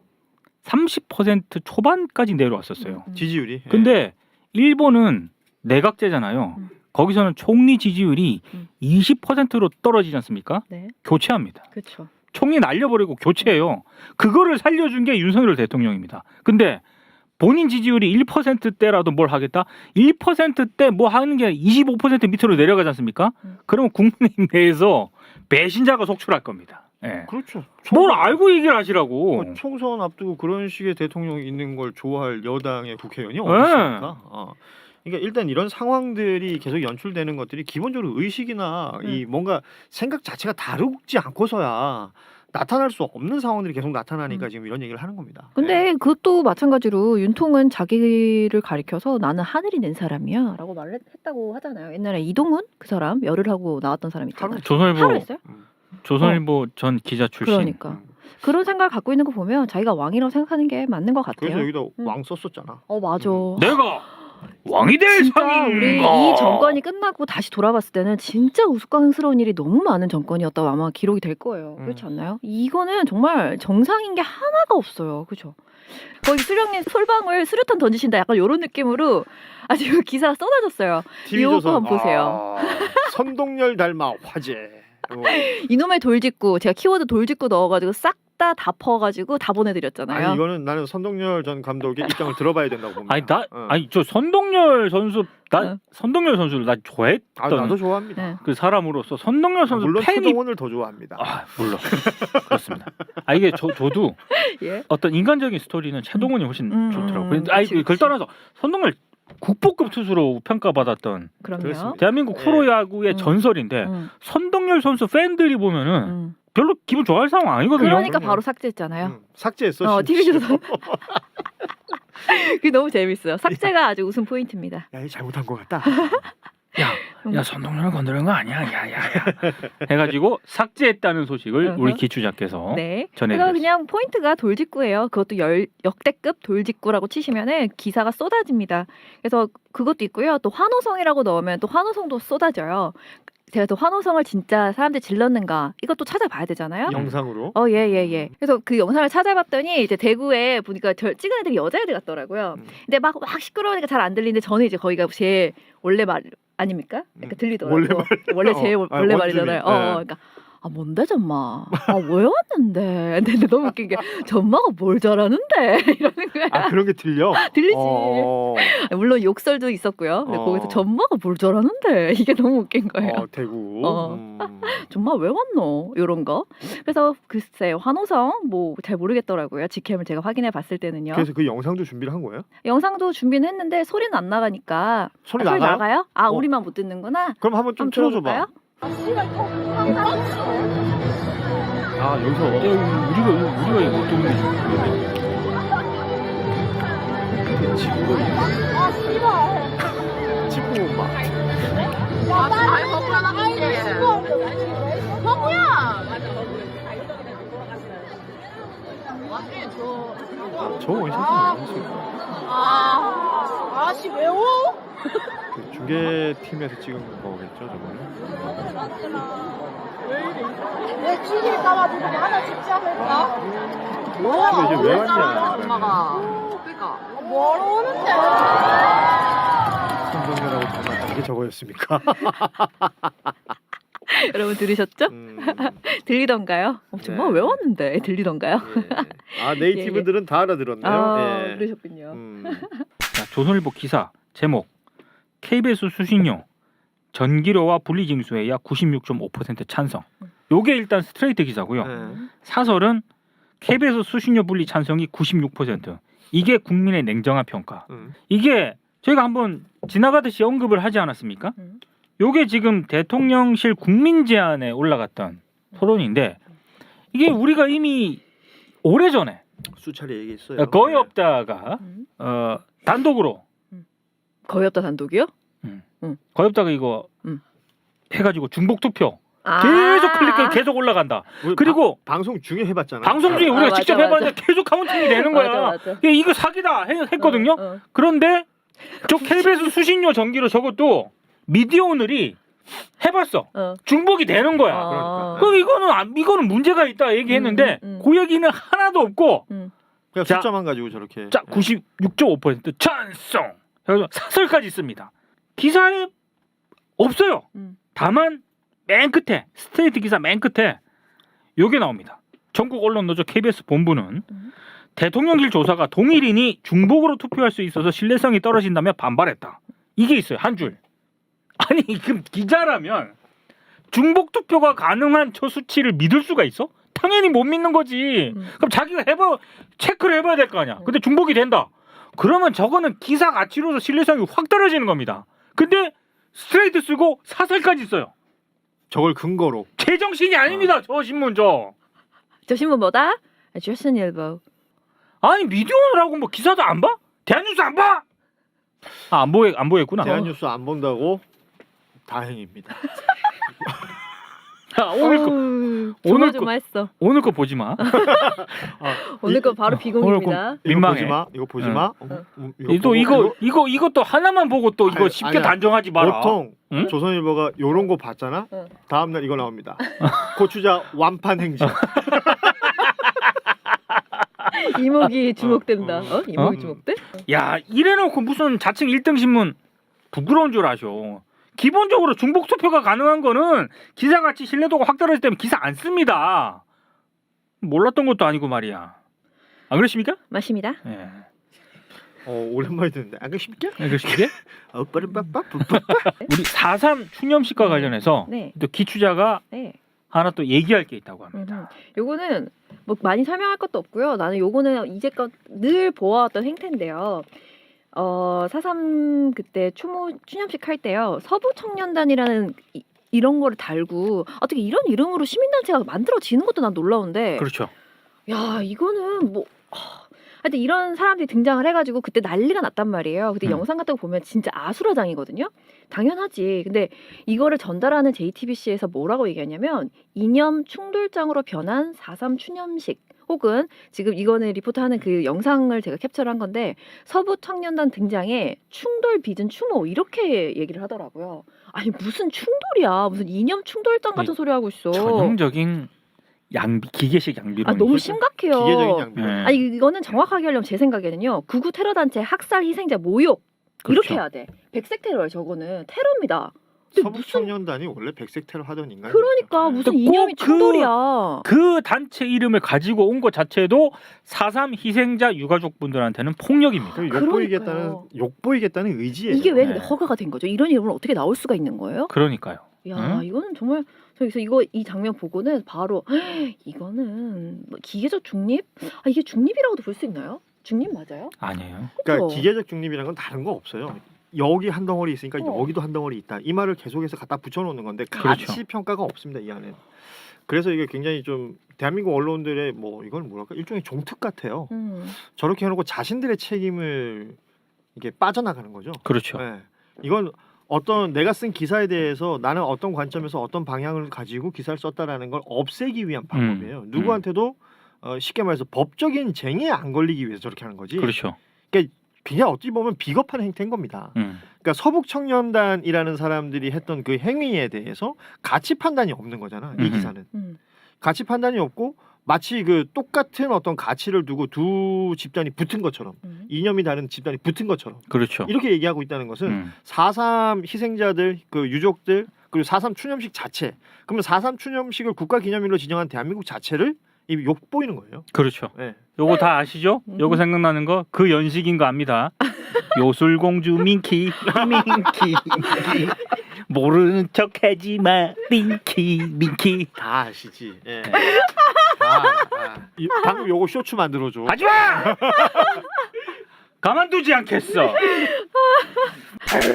30% 초반까지 내려왔었어요. 지지율이. 근데 일본은 내각제잖아요. 거기서는 총리 지지율이 20%로 떨어지지 않습니까? 네. 교체합니다. 그렇죠. 총리 날려버리고 교체해요. 그거를 살려준 게 윤석열 대통령입니다. 근데 본인 지지율이 1%대라도 뭘 하겠다? 1%대 뭐 하는 게 25% 밑으로 내려가지 않습니까? 그러면 국민의힘 내에서 배신자가 속출할 겁니다. 예. 그렇죠. 뭘 알고 얘기를 하시라고. 총선 앞두고 그런 식의 대통령이 있는 걸 좋아할 여당의 국회의원이 어디 있습니까? 그러니까 일단 이런 상황들이 계속 연출되는 것들이 기본적으로 의식이나 이 뭔가 생각 자체가 다르지 않고서야 나타날 수 없는 상황들이 계속 나타나니까 지금 이런 얘기를 하는 겁니다. 근데 그것도 마찬가지로 윤통은 자기를 가리켜서 나는 하늘이 낸 사람이야 라고 말을 했다고 하잖아요. 옛날에 이동훈 그 사람 열을 하고 나왔던 사람 있잖아요. 하루 조선일보 했어요? 조선일보 전 기자 출신. 그러니까 그런 생각을 갖고 있는 거 보면 자기가 왕이라고 생각하는 게 맞는 것 같아요. 그래서 여기다 왕 썼었잖아. 맞아. 내가 왕이 될 진짜 우리 상인가. 이 정권이 끝나고 다시 돌아봤을 때는 진짜 우스꽝스러운 일이 너무 많은 정권이었다고 아마 기록이 될 거예요. 그렇지 않나요? 이거는 정말 정상인 게 하나가 없어요. 그렇죠? 거기 수령님 솔방울 수류탄 던지신다 약간 이런 느낌으로 아주 기사가 쏟아졌어요. TV조선 한번 보세요. 선동열 닮아 화제. 이놈의 돌직구 제가 키워드 돌직구 넣어가지고 싹 다 퍼가지고 다 보내드렸잖아요. 아니 이거는 나는 선동열 전 감독의 입장을 들어봐야 된다고 봅니다. 아니 저 선동열 선수 선동열 선수를 나 좋아했던 나도 좋아합니다. 네. 그 사람으로서 선동열 선수 물론 팬이 최동원을 더 좋아합니다. 물론 그렇습니다. 이게 저도 예? 어떤 인간적인 스토리는 최동원이 훨씬 좋더라고요. 그치, 그걸 떠나서 선동열 국보급 투수로 평가받았던 그럼요. 그렇습니다. 대한민국 프로야구의 전설인데 선동열 선수 팬들이 보면은 별로 기분 좋아할 상황 아니거든요. 그러니까 바로 삭제했잖아요. 삭제했어. TV조선. 그게 너무 재밌어요. 삭제가 아주 웃음 포인트입니다. 야, 이 잘못한 것 같다. 야 선동열을 건드린 거 아니야. 야야야. 해가지고 삭제했다는 소식을 우리 기추자께서 네. 전해드렸습니다. 그래서 그냥 포인트가 돌직구예요. 그것도 역대급 돌직구라고 치시면은 기사가 쏟아집니다. 그래서 그것도 있고요. 또 환호성이라고 넣으면 또 환호성도 쏟아져요. 제가 또 환호성을 진짜 사람들이 질렀는가 이것도 찾아봐야 되잖아요. 영상으로. 예. 그래서 그 영상을 찾아봤더니 이제 대구에 보니까 찍은 애들이 여자애들 같더라고요. 근데 막 시끄러우니까 잘 안 들리는데 저는 이제 거기가 제 원래 말 아닙니까? 그러니까 들리더라고요. 원래 제 원래 말이잖아요. 그러니까 뭔데 전마? 왜 왔는데? 근데 너무 웃긴 게 전마가 뭘 잘하는데? 이러는 거야. 그런 게 들려? 들리지. 물론 욕설도 있었고요. 근데 거기서 전마가 뭘 잘하는데? 이게 너무 웃긴 거예요. 대구. 전마 왜 왔노? 이런 거. 그래서 글쎄요. 환호성 뭐 잘 모르겠더라고요. 직캠을 제가 확인해 봤을 때는요. 그래서 그 영상도 준비를 한 거예요? 영상도 준비는 했는데 소리는 안 나가니까. 소리 소리 나가요? 나가요? 우리만 못 듣는구나. 그럼 한번 좀 틀어줘봐. 여기서 우리가 이거 못 듣는 게 좀 지붕. 지붕 막. 아이 버프라 나갈게. 버프야. 저 원샷은 아씨 매워? 그 중계팀에서 찍은 거겠죠, 저거는. 내 죽일까봐 지금 하나 찍지 않을까? 근데 이제 왜 왔냐? 엄마가. 그러니까 뭐하러 오는데? 선동열하고 정말 이게 저거였습니까? 여러분 들으셨죠? 들리던가요? 정말 네. 왜 왔는데? 들리던가요? 네이티브들은 다 알아들었네요. 그러셨군요. 자, 조선일보 기사 제목 KBS 수신료 전기료와 분리징수에야 96.5% 찬성. 요게 일단 스트레이트 기사고요. 사설은 KBS 수신료 분리 찬성이 96%. 이게 국민의 냉정한 평가. 이게 저희가 한번 지나가듯이 언급을 하지 않았습니까? 요게 지금 대통령실 국민 제안에 올라갔던 토론인데 이게 우리가 이미 오래전에 수차례 얘기했어요. 거의 없다가 단독으로 거의 없다 단독이요? 거의 없다가 이거 해가지고 중복 투표 아. 계속 클릭해 계속 올라간다. 그리고 방송 중에 해봤잖아요. 방송 중에 우리가 맞아, 직접 맞아. 해봤는데 계속 카운팅이 되는 거야. 맞아. 이거 사기다 했거든요. 그런데 저 KBS 수신료 전기료 저것도 미디어 오늘이 해봤어. 중복이 되는 거야. 그러니까. 이거는 문제가 있다 얘기했는데 그 얘기는 하나도 없고 그냥 자, 숫자만 가지고 저렇게. 자 96.5% 찬성. 그래서 사설까지 있습니다. 기사에 없어요. 다만 맨 끝에 스트레이트 기사 맨 끝에 요게 나옵니다. 전국 언론 노조 KBS 본부는 대통령실 조사가 동일인이 중복으로 투표할 수 있어서 신뢰성이 떨어진다며 반발했다. 이게 있어요. 한 줄. 아니 그럼 기자라면 중복 투표가 가능한 저 수치를 믿을 수가 있어? 당연히 못 믿는 거지. 그럼 자기가 체크를 해봐야 될 거 아니야. 근데 중복이 된다. 그러면 저거는 기사 가치로서 신뢰성이 확 떨어지는 겁니다. 근데 스트레이트 쓰고 사설까지 써요. 저걸 근거로. 제정신이 아닙니다. 저 신문 저. 저 신문 뭐다? 조선일보. 아니 미디어라고 뭐 기사도 안 봐? 대한뉴스 안 봐? 아, 안 보였구나. 대한뉴스 안 본다고 다행입니다. 야, 오늘 조마조마했어. 오늘 거 보지 마. 오늘 거 바로 비공입니다. 민망해. 이거 보지 마. 또 이것도 하나만 보고 또 이거 아니, 쉽게 아니야. 단정하지 마라. 보통 응? 조선일보가 요런 거 봤잖아. 응. 다음 날 이거 나옵니다. 고추자 완판 행진. 이목이 주목된다. 이목이 어? 주목돼? 야 이래놓고 무슨 자칭 1등 신문 부끄러운 줄 아셔. 기본적으로 중복 투표가 가능한 거는 기사가치 신뢰도가 확 떨어질 때면 기사 안 씁니다. 몰랐던 것도 아니고 말이야. 안 그러십니까? 맞습니다. 예. 오랜만에 듣는데 안 그십니까? 안 그러십니까? 빠르빠빠. 우리 4.3 추념식과 관련해서 네. 또 기추자가 네. 하나 또 얘기할 게 있다고 합니다. 요거는 뭐 많이 설명할 것도 없고요. 나는 요거는 이제껏 늘 보아왔던 행태인데요. 4.3 그때 추념식 할 때요. 서부청년단이라는 이런 거를 달고 어떻게 이런 이름으로 시민단체가 만들어지는 것도 난 놀라운데 그렇죠. 야 이거는 뭐 하여튼 이런 사람들이 등장을 해가지고 그때 난리가 났단 말이에요. 그때 영상 같은 거 보면 진짜 아수라장이거든요. 당연하지. 근데 이거를 전달하는 JTBC에서 뭐라고 얘기하냐면 이념 충돌장으로 변한 4.3 추념식 혹은 지금 이거는 리포트하는 그 영상을 제가 캡처를 한 건데 서부 청년단 등장에 충돌 빚은 추모 이렇게 얘기를 하더라고요. 아니 무슨 충돌이야. 무슨 이념 충돌장 같은 소리 하고 있어. 전형적인 기계식 양비론. 아 너무 심각해요. 기계적인 양비. 네. 아니 이거는 정확하게 하려면 제 생각에는요. 극우 테러 단체 학살 희생자 모욕 이렇게 그렇죠. 해야 돼. 백색 테러예요. 저거는 테러입니다. 근데 서북청년단이 원래 백색 테러 하던 인간. 그러니까 무슨 근데 이념이 꼭 충돌이야. 그 단체 이름을 가지고 온 것 자체도 4.3 희생자 유가족분들한테는 폭력입니다. 욕보이겠다는 의지예요. 이게 왜 네. 근데 허가가 된 거죠? 이런 이름을 어떻게 나올 수가 있는 거예요? 그러니까요. 야 응? 이거는 정말 그래서 이 장면 보고는 바로 이거는 뭐 기계적 중립? 아 이게 중립이라고도 볼 수 있나요? 중립 맞아요? 아니에요. 그러니까 그쵸? 기계적 중립이라는 건 다른 거 없어요. 여기 한 덩어리 있으니까 어. 여기도 한 덩어리 있다. 이 말을 계속해서 갖다 붙여놓는 건데 그렇죠. 가치 평가가 없습니다 이 안에. 그래서 이게 굉장히 좀 대한민국 언론들의 뭐 이걸 뭐랄까 일종의 종특 같아요. 저렇게 해놓고 자신들의 책임을 이게 빠져나가는 거죠. 그렇죠. 네. 이건 어떤 내가 쓴 기사에 대해서 나는 어떤 관점에서 어떤 방향을 가지고 기사를 썼다라는 걸 없애기 위한 방법이에요. 누구한테도 쉽게 말해서 법적인 쟁의에 안 걸리기 위해서 저렇게 하는 거지. 그렇죠. 그냥 어찌 보면 비겁한 행태인 겁니다. 그러니까 서북청년단이라는 사람들이 했던 그 행위에 대해서 가치 판단이 없는 거잖아. 이 기사는 가치 판단이 없고 마치 그 똑같은 어떤 가치를 두고 두 집단이 붙은 것처럼 이념이 다른 집단이 붙은 것처럼 그렇죠. 이렇게 얘기하고 있다는 것은 4.3 희생자들 그 유족들 그리고 4.3 추념식 자체 그러면 4.3 추념식을 국가기념일로 지정한 대한민국 자체를 이 욕보이는 거예요. 그렇죠. 네. 요거 다 아시죠? 요거 생각나는 거 그 연식인 거 압니다. 요술공주 민키 모르는 척하지 마 민키 다 아시지. 예. 방금 요거 쇼츠 만들어줘. 하지 마. 가만두지 않겠어.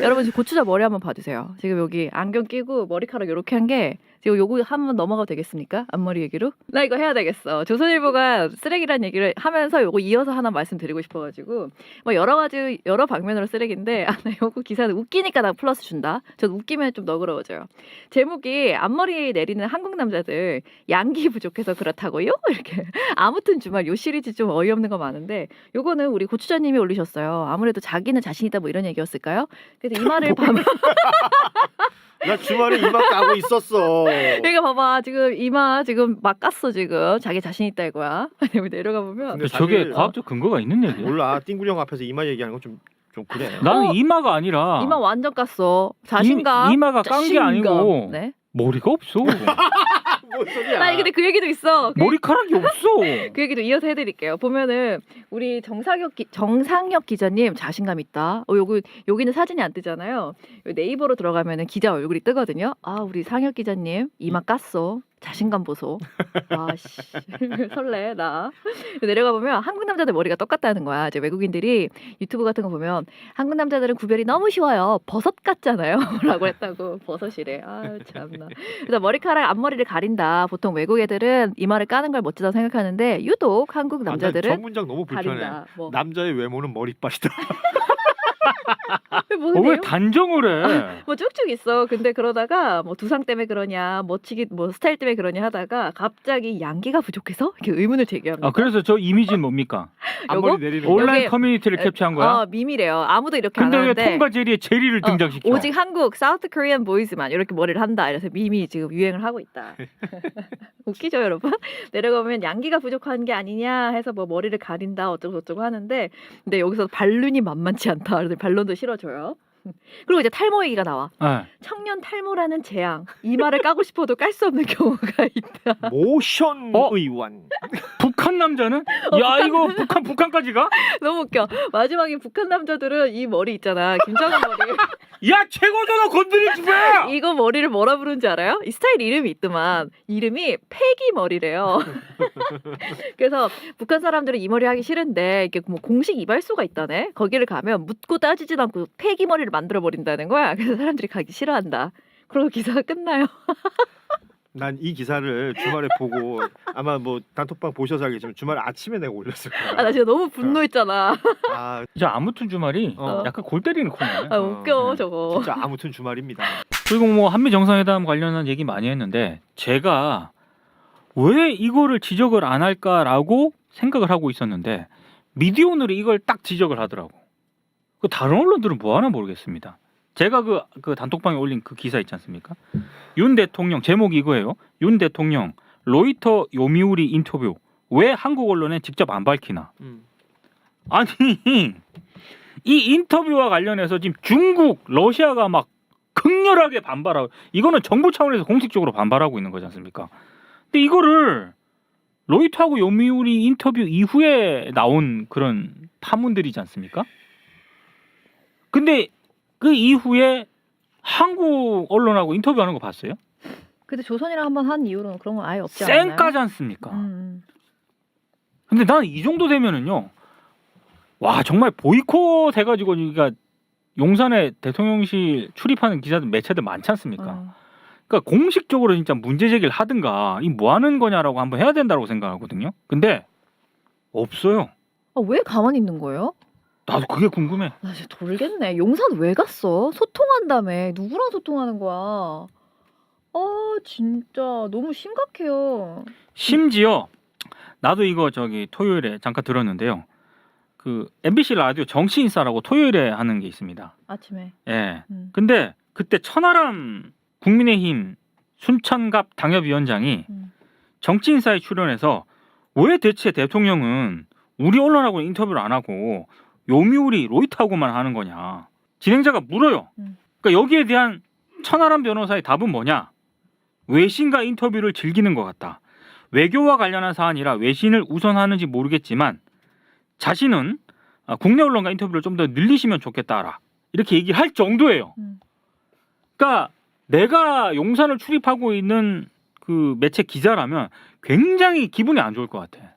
여러분 지금 고추자 머리 한번 봐주세요. 지금 여기 안경 끼고 머리카락 이렇게 한 게 지금 요거 한번 넘어가도 되겠습니까? 앞머리 얘기로? 나 이거 해야 되겠어. 조선일보가 쓰레기란 얘기를 하면서 요거 이어서 하나 말씀드리고 싶어가지고 뭐 여러 가지 여러 방면으로 쓰레기인데 나 요거 기사는 웃기니까 나 플러스 준다. 전 웃기면 좀 너그러워져요. 제목이 앞머리 내리는 한국 남자들 양기 부족해서 그렇다고요? 이렇게 아무튼 주말 요 시리즈 좀 어이없는 거 많은데 요거는 우리 고추자님이 올리셨어요. 아무래도 자기는 자신 있다 뭐 이런 얘기였을까요? 그래서 이 말을 봐봐. 나 주말에 이마 까고 있었어. 그러니까 봐봐 지금 이마 지금 막 깠어 지금 자기 자신 있다 이거야. 여기 내려가 보면 근데 저게 사실- 과학적 근거가 있는 얘기야. 몰라 띵구리 형 앞에서 이마 얘기하는 건 좀 그래. 나는 이마가 아니라 이마 완전 깠어. 자신감. 이마가 깐 게 자신감. 아니고 네. 머리가 없어. 뭔 소리야? 아니 근데 그 얘기도 있어. 머리카락이 없어. 그 얘기도 이어서 해드릴게요. 보면은 우리 정상혁 기자님 자신감 있다. 여기는 사진이 안 뜨잖아요. 네이버로 들어가면은 기자 얼굴이 뜨거든요. 아 우리 상혁 기자님 이마 깠어. 자신감 보소. 아씨 설레 나. 내려가 보면 한국 남자들 머리가 똑같다는 거야. 이제 외국인들이 유튜브 같은 거 보면 한국 남자들은 구별이 너무 쉬워요. 버섯 같잖아요.라고 했다고 버섯이래. 아 참나. 그래서 머리카락 앞머리를 가린다. 보통 외국 애들은 이마를 까는 걸 멋지다고 생각하는데 유독 한국 남자들은 전 문장 너무 불편해. 가린다. 뭐. 남자의 외모는 머리빨이다. 무슨 왜 내용? 단정을 해? 뭐 쭉쭉 있어. 근데 그러다가 뭐 두상 때문에 그러냐, 멋지기 뭐 스타일 때문에 그러냐 하다가 갑자기 양기가 부족해서 이렇게 의문을 제기합니다. 아 그래서 저 이미지는 뭡니까? 앞머리 요거? 내리는 거. 온라인 여기- 커뮤니티를 캡처한 거야? 밈이래요. 아무도 이렇게 안 근데 왜 하는데. 톰과 제리의 제리를 등장시켜? 오직 한국 사우스 코리안 보이즈만 이렇게 머리를 한다. 이래서 밈이 지금 유행을 하고 있다. 웃기죠, 여러분? 내려가면 양기가 부족한 게 아니냐 해서 뭐 머리를 가린다 어쩌고 저쩌고 하는데 근데 여기서 반론이 만만치 않다. 그래서 반론도 실어줘요. 그리고 이제 탈모 얘기가 나와. 네. 청년 탈모라는 재앙. 이마를 까고 싶어도 깔 수 없는 경우가 있다. 모션 어? 의원. 북한 남자는? 야 이거 북한까지 가? 너무 웃겨. 마지막에 북한 남자들은 이 머리 있잖아. 김정은 머리. 야 최고잖아 건드리지 마! 이거 머리를 뭐라 부르는지 알아요? 이 스타일 이름이 있더만. 이름이 패기 머리래요. 그래서 북한 사람들은 이 머리 하기 싫은데 이게 뭐 공식 이발소가 있다네. 거기를 가면 묻고 따지지도 않고 패기 머리를 만들어 버린다는 거야. 그래서 사람들이 가기 싫어한다. 그러고 기사가 끝나요. 난 이 기사를 주말에 보고 아마 뭐 단톡방 보셔서 알겠지만 주말 아침에 내가 올렸을 거야. 아 나 지금 너무 분노했잖아. 아 자 아무튼 주말이 어. 약간 골 때리는 코너네. 아 웃겨 저거. 진짜 아무튼 주말입니다. 그리고 뭐 한미 정상회담 관련한 얘기 많이 했는데 제가 왜 이거를 지적을 안 할까라고 생각을 하고 있었는데 미디어오늘이 이걸 딱 지적을 하더라고. 그 다른 언론들은 뭐 하나 모르겠습니다. 제가 그 단톡방에 올린 그 기사 있지 않습니까? 윤 대통령 제목이 이거예요. 윤 대통령 로이터 요미우리 인터뷰 왜 한국 언론에 직접 안 밝히나? 아니 이 인터뷰와 관련해서 지금 중국, 러시아가 막 극렬하게 반발하고 이거는 정부 차원에서 공식적으로 반발하고 있는 거지 않습니까? 근데 이거를 로이터하고 요미우리 인터뷰 이후에 나온 그런 파문들이지 않습니까? 근데 그 이후에 한국 언론하고 인터뷰하는 거 봤어요? 근데 조선이랑 한번 한 이후로는 그런 건 아예 없지 않나요? 쌩까지 않습니까? 음. 근데 나는 이 정도 되면은요, 와 정말 보이콧 해가지고 그러니까 용산에 대통령실 출입하는 기자들 매체들 많지 않습니까? 그러니까 공식적으로 진짜 문제 제기를 하든가 이 뭐 하는 거냐라고 한번 해야 된다고 생각하거든요. 근데 없어요. 아, 왜 가만히 있는 거예요? 나도 그게 궁금해. 나 진짜 돌겠네. 용산 왜 갔어? 소통한다며. 누구랑 소통하는 거야? 아 진짜 너무 심각해요. 심지어 나도 이거 저기 토요일에 잠깐 들었는데요. 그 MBC 라디오 정치인싸라고 토요일에 하는 게 있습니다. 아침에. 예. 근데 그때 천하람 국민의힘 순천갑 당협위원장이 정치인사에 출연해서 왜 대체 대통령은 우리 언론하고 인터뷰를 안 하고 요미우리 로이터하고만 하는 거냐. 진행자가 물어요. 그러니까 여기에 대한 천하람 변호사의 답은 뭐냐. 외신과 인터뷰를 즐기는 것 같다. 외교와 관련한 사안이라 외신을 우선하는지 모르겠지만 자신은 국내 언론과 인터뷰를 좀 더 늘리시면 좋겠다라. 이렇게 얘기를 할 정도예요. 그러니까 내가 용산을 출입하고 있는 그 매체 기자라면 굉장히 기분이 안 좋을 것 같아.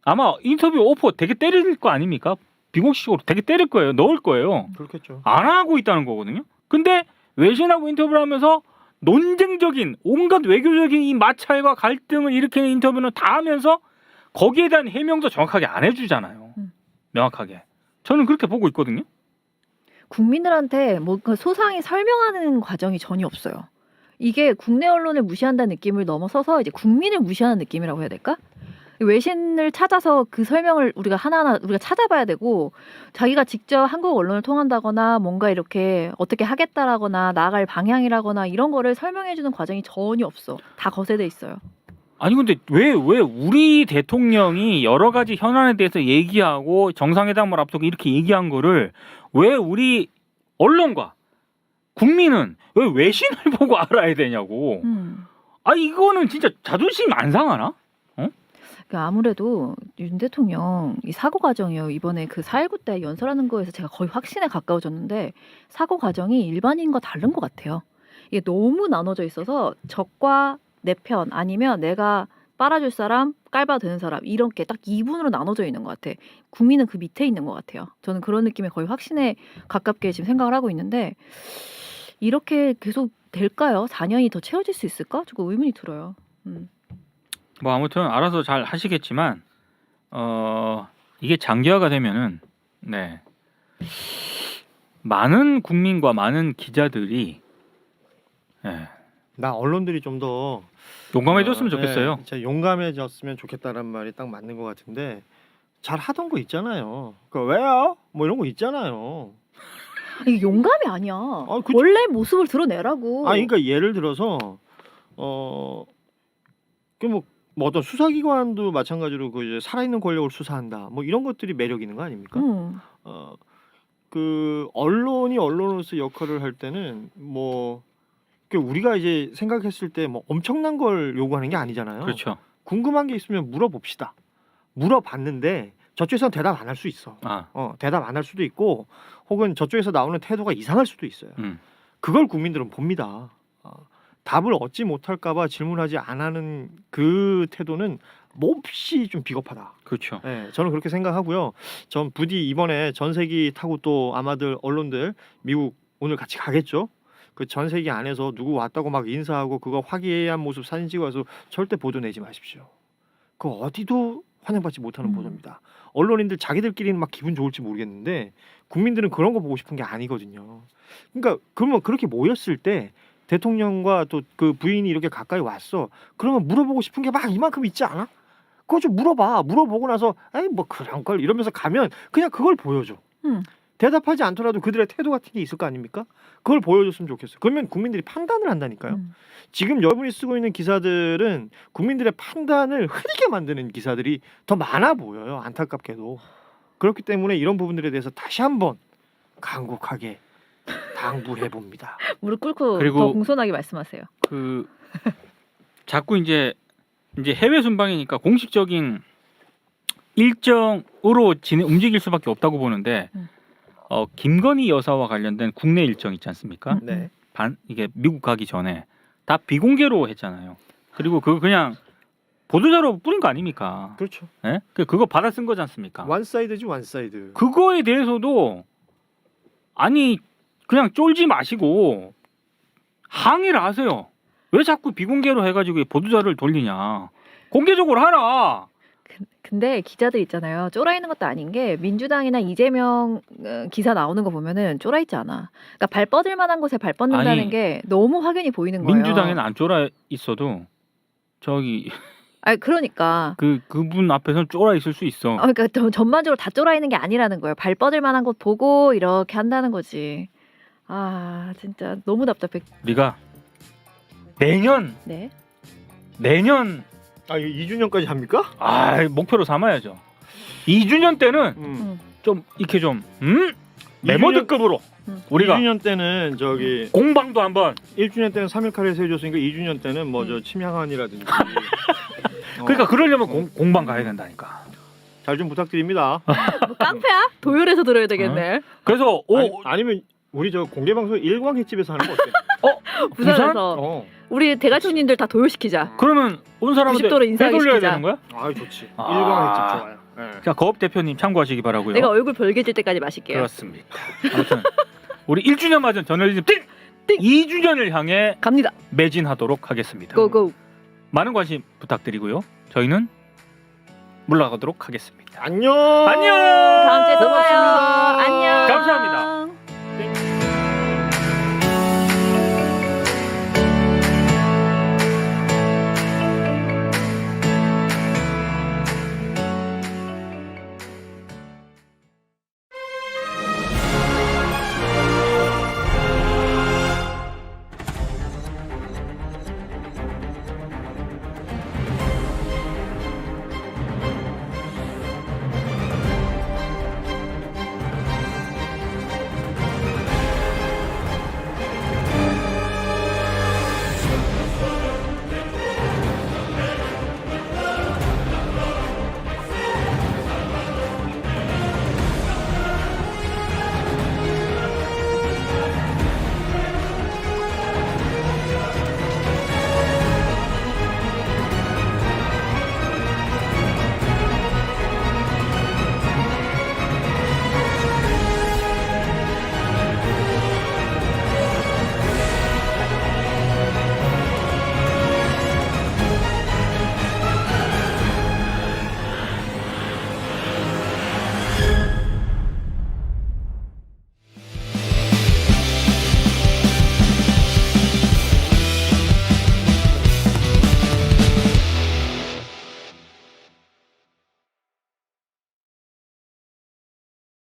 아마 인터뷰 오퍼 되게 때릴 거 아닙니까? 비공식적으로 되게 때릴 거예요. 넣을 거예요. 그렇겠죠. 안 하고 있다는 거거든요. 근데 외신하고 인터뷰를 하면서 논쟁적인 온갖 외교적인 이 마찰과 갈등을 일으키는 인터뷰는 다 하면서 거기에 대한 해명도 정확하게 안 해주잖아요. 명확하게. 저는 그렇게 보고 있거든요. 국민들한테 뭔가 소상히 설명하는 과정이 전혀 없어요. 이게 국내 언론을 무시한다는 느낌을 넘어서서 이제 국민을 무시하는 느낌이라고 해야 될까? 외신을 찾아서 그 설명을 우리가 하나하나 우리가 찾아봐야 되고 자기가 직접 한국 언론을 통한다거나 뭔가 이렇게 어떻게 하겠다라거나 나아갈 방향이라거나 이런 거를 설명해주는 과정이 전혀 없어. 다 거세돼 있어요. 아니 근데 왜 우리 대통령이 여러 가지 현안에 대해서 얘기하고 정상회담을 앞두고 이렇게 얘기한 거를 왜 우리 언론과 국민은 왜 외신을 보고 알아야 되냐고. 아 이거는 진짜 자존심 안 상하나? 그러니까 아무래도 윤 대통령 이 사고 과정이요. 이번에 그 4.19 때 연설하는 거에서 제가 거의 확신에 가까워졌는데 사고 과정이 일반인과 다른 것 같아요. 이게 너무 나눠져 있어서 적과 내 편 아니면 내가 빨아줄 사람, 깔봐드는 사람 이렇게 딱 2분으로 나눠져 있는 것 같아. 국민은 그 밑에 있는 것 같아요. 저는 그런 느낌에 거의 확신에 가깝게 지금 생각을 하고 있는데 이렇게 계속 될까요? 4년이 더 채워질 수 있을까? 조금 의문이 들어요. 뭐 아무튼 알아서 잘 하시겠지만 이게 장기화가 되면은 네 많은 국민과 많은 기자들이 네, 나 언론들이 좀 더 용감해졌으면 좋겠어요. 진짜 용감해졌으면 좋겠다는 말이 딱 맞는 것 같은데 잘 하던 거 있잖아요. 그 왜요? 뭐 이런 거 있잖아요. 이게 용감이 아니야. 그쵸. 원래 모습을 드러내라고. 그러니까 예를 들어서 그 뭐 어떤 수사기관도 마찬가지로 그 이제 살아있는 권력을 수사한다. 뭐 이런 것들이 매력 있는 거 아닙니까? 그 언론이 언론으로서 역할을 할 때는 뭐 그 우리가 이제 생각했을 때 뭐 엄청난 걸 요구하는 게 아니잖아요. 그렇죠. 궁금한 게 있으면 물어봅시다. 물어봤는데 저쪽에서는 대답 안 할 수 있어. 대답 안 할 수도 있고 혹은 저쪽에서 나오는 태도가 이상할 수도 있어요. 그걸 국민들은 봅니다. 답을 얻지 못할까봐 질문하지 안 하는 그 태도는 몹시 좀 비겁하다. 그렇죠. 네, 저는 그렇게 생각하고요. 전 부디 이번에 전세기 타고 또 아마들 언론들 미국 오늘 같이 가겠죠. 그 전세기 안에서 누구 왔다고 막 인사하고 그거 화기애애한 모습 사진 찍어서 절대 보도 내지 마십시오. 그 어디도 환영받지 못하는 보도입니다. 언론인들 자기들끼리는 막 기분 좋을지 모르겠는데 국민들은 그런 거 보고 싶은 게 아니거든요. 그러니까 그러면 그렇게 모였을 때 대통령과 또 그 부인이 이렇게 가까이 왔어. 그러면 물어보고 싶은 게 막 이만큼 있지 않아? 그거 좀 물어봐. 물어보고 나서 에이 뭐 그런 걸 이러면서 가면 그냥 그걸 보여줘. 대답하지 않더라도 그들의 태도 같은 게 있을 거 아닙니까? 그걸 보여줬으면 좋겠어요. 그러면 국민들이 판단을 한다니까요. 지금 여러분이 쓰고 있는 기사들은 국민들의 판단을 흐리게 만드는 기사들이 더 많아 보여요. 안타깝게도. 그렇기 때문에 이런 부분들에 대해서 다시 한번 간곡하게 당부해 봅니다. 무릎 꿇고 그리고 더 공손하게 말씀하세요. 그 자꾸 이제 해외 순방이니까 공식적인 일정으로 움직일 수밖에 없다고 보는데 김건희 여사와 관련된 국내 일정 있지 않습니까? 네. 이게 미국 가기 전에 다 비공개로 했잖아요. 그리고 그거 그냥 보도자료 뿌린 거 아닙니까? 그렇죠. 네? 그거 받아 쓴 거지 않습니까? 원사이드지 원사이드. 그거에 대해서도 아니 그냥 쫄지 마시고 항의를 하세요. 왜 자꾸 비공개로 해가지고 보도자료를 돌리냐? 공개적으로 하라. 근데 기자들 있잖아요. 쫄아 있는 것도 아닌 게 민주당이나 이재명 기사 나오는 거 보면은 쫄아 있지 않아. 그러니까 발 뻗을 만한 곳에 발 뻗는다는 아니, 게 너무 확연히 보이는 거예요. 민주당에는 안 쫄아 있어도 저기 그러니까 그분 앞에서는 쫄아 있을 수 있어. 그러니까 전반적으로 다 쫄아 있는 게 아니라는 거예요. 발 뻗을 만한 곳 보고 이렇게 한다는 거지. 진짜 너무 답답해. 우리가 내년 네. 이거 2주년까지 합니까? 목표로 삼아야죠. 2주년 때는 좀 이렇게 좀 메모드급으로 우리가 2주년 때는 저기 공방도 한번 1주년 때는 3일 카레에서 해줬으니까 2주년 때는 뭐 저 침향안이라든지 그러니까 그러려면 공방 가야 된다니까. 잘 좀 부탁드립니다. 뭐 깡패야? 도열해서 들어야 되겠네. 그래서 아니면 우리 저 공개 방송 일광 횟집에서 하는 거 어때? 부산에서 우리 대가족님들 다 도열시키자. 그러면 온 사람한테 90도로 인사하게 되돌려야 시키자. 되는 거야? 좋지. 일광 횟집 좋아요. 자, 거업 대표님 참고하시기 바라고요. 내가 얼굴 벌개질 때까지 마실게요. 그렇습니다. 아무튼 우리 1주년 맞은 저널리즘 띵! 2주년을 향해 갑니다. 매진하도록 하겠습니다. 고고. 많은 관심 부탁드리고요. 저희는 물러가도록 하겠습니다. 안녕. 안녕. 다음 주에 또 봐요. 고맙습니다. 안녕. 감사합니다.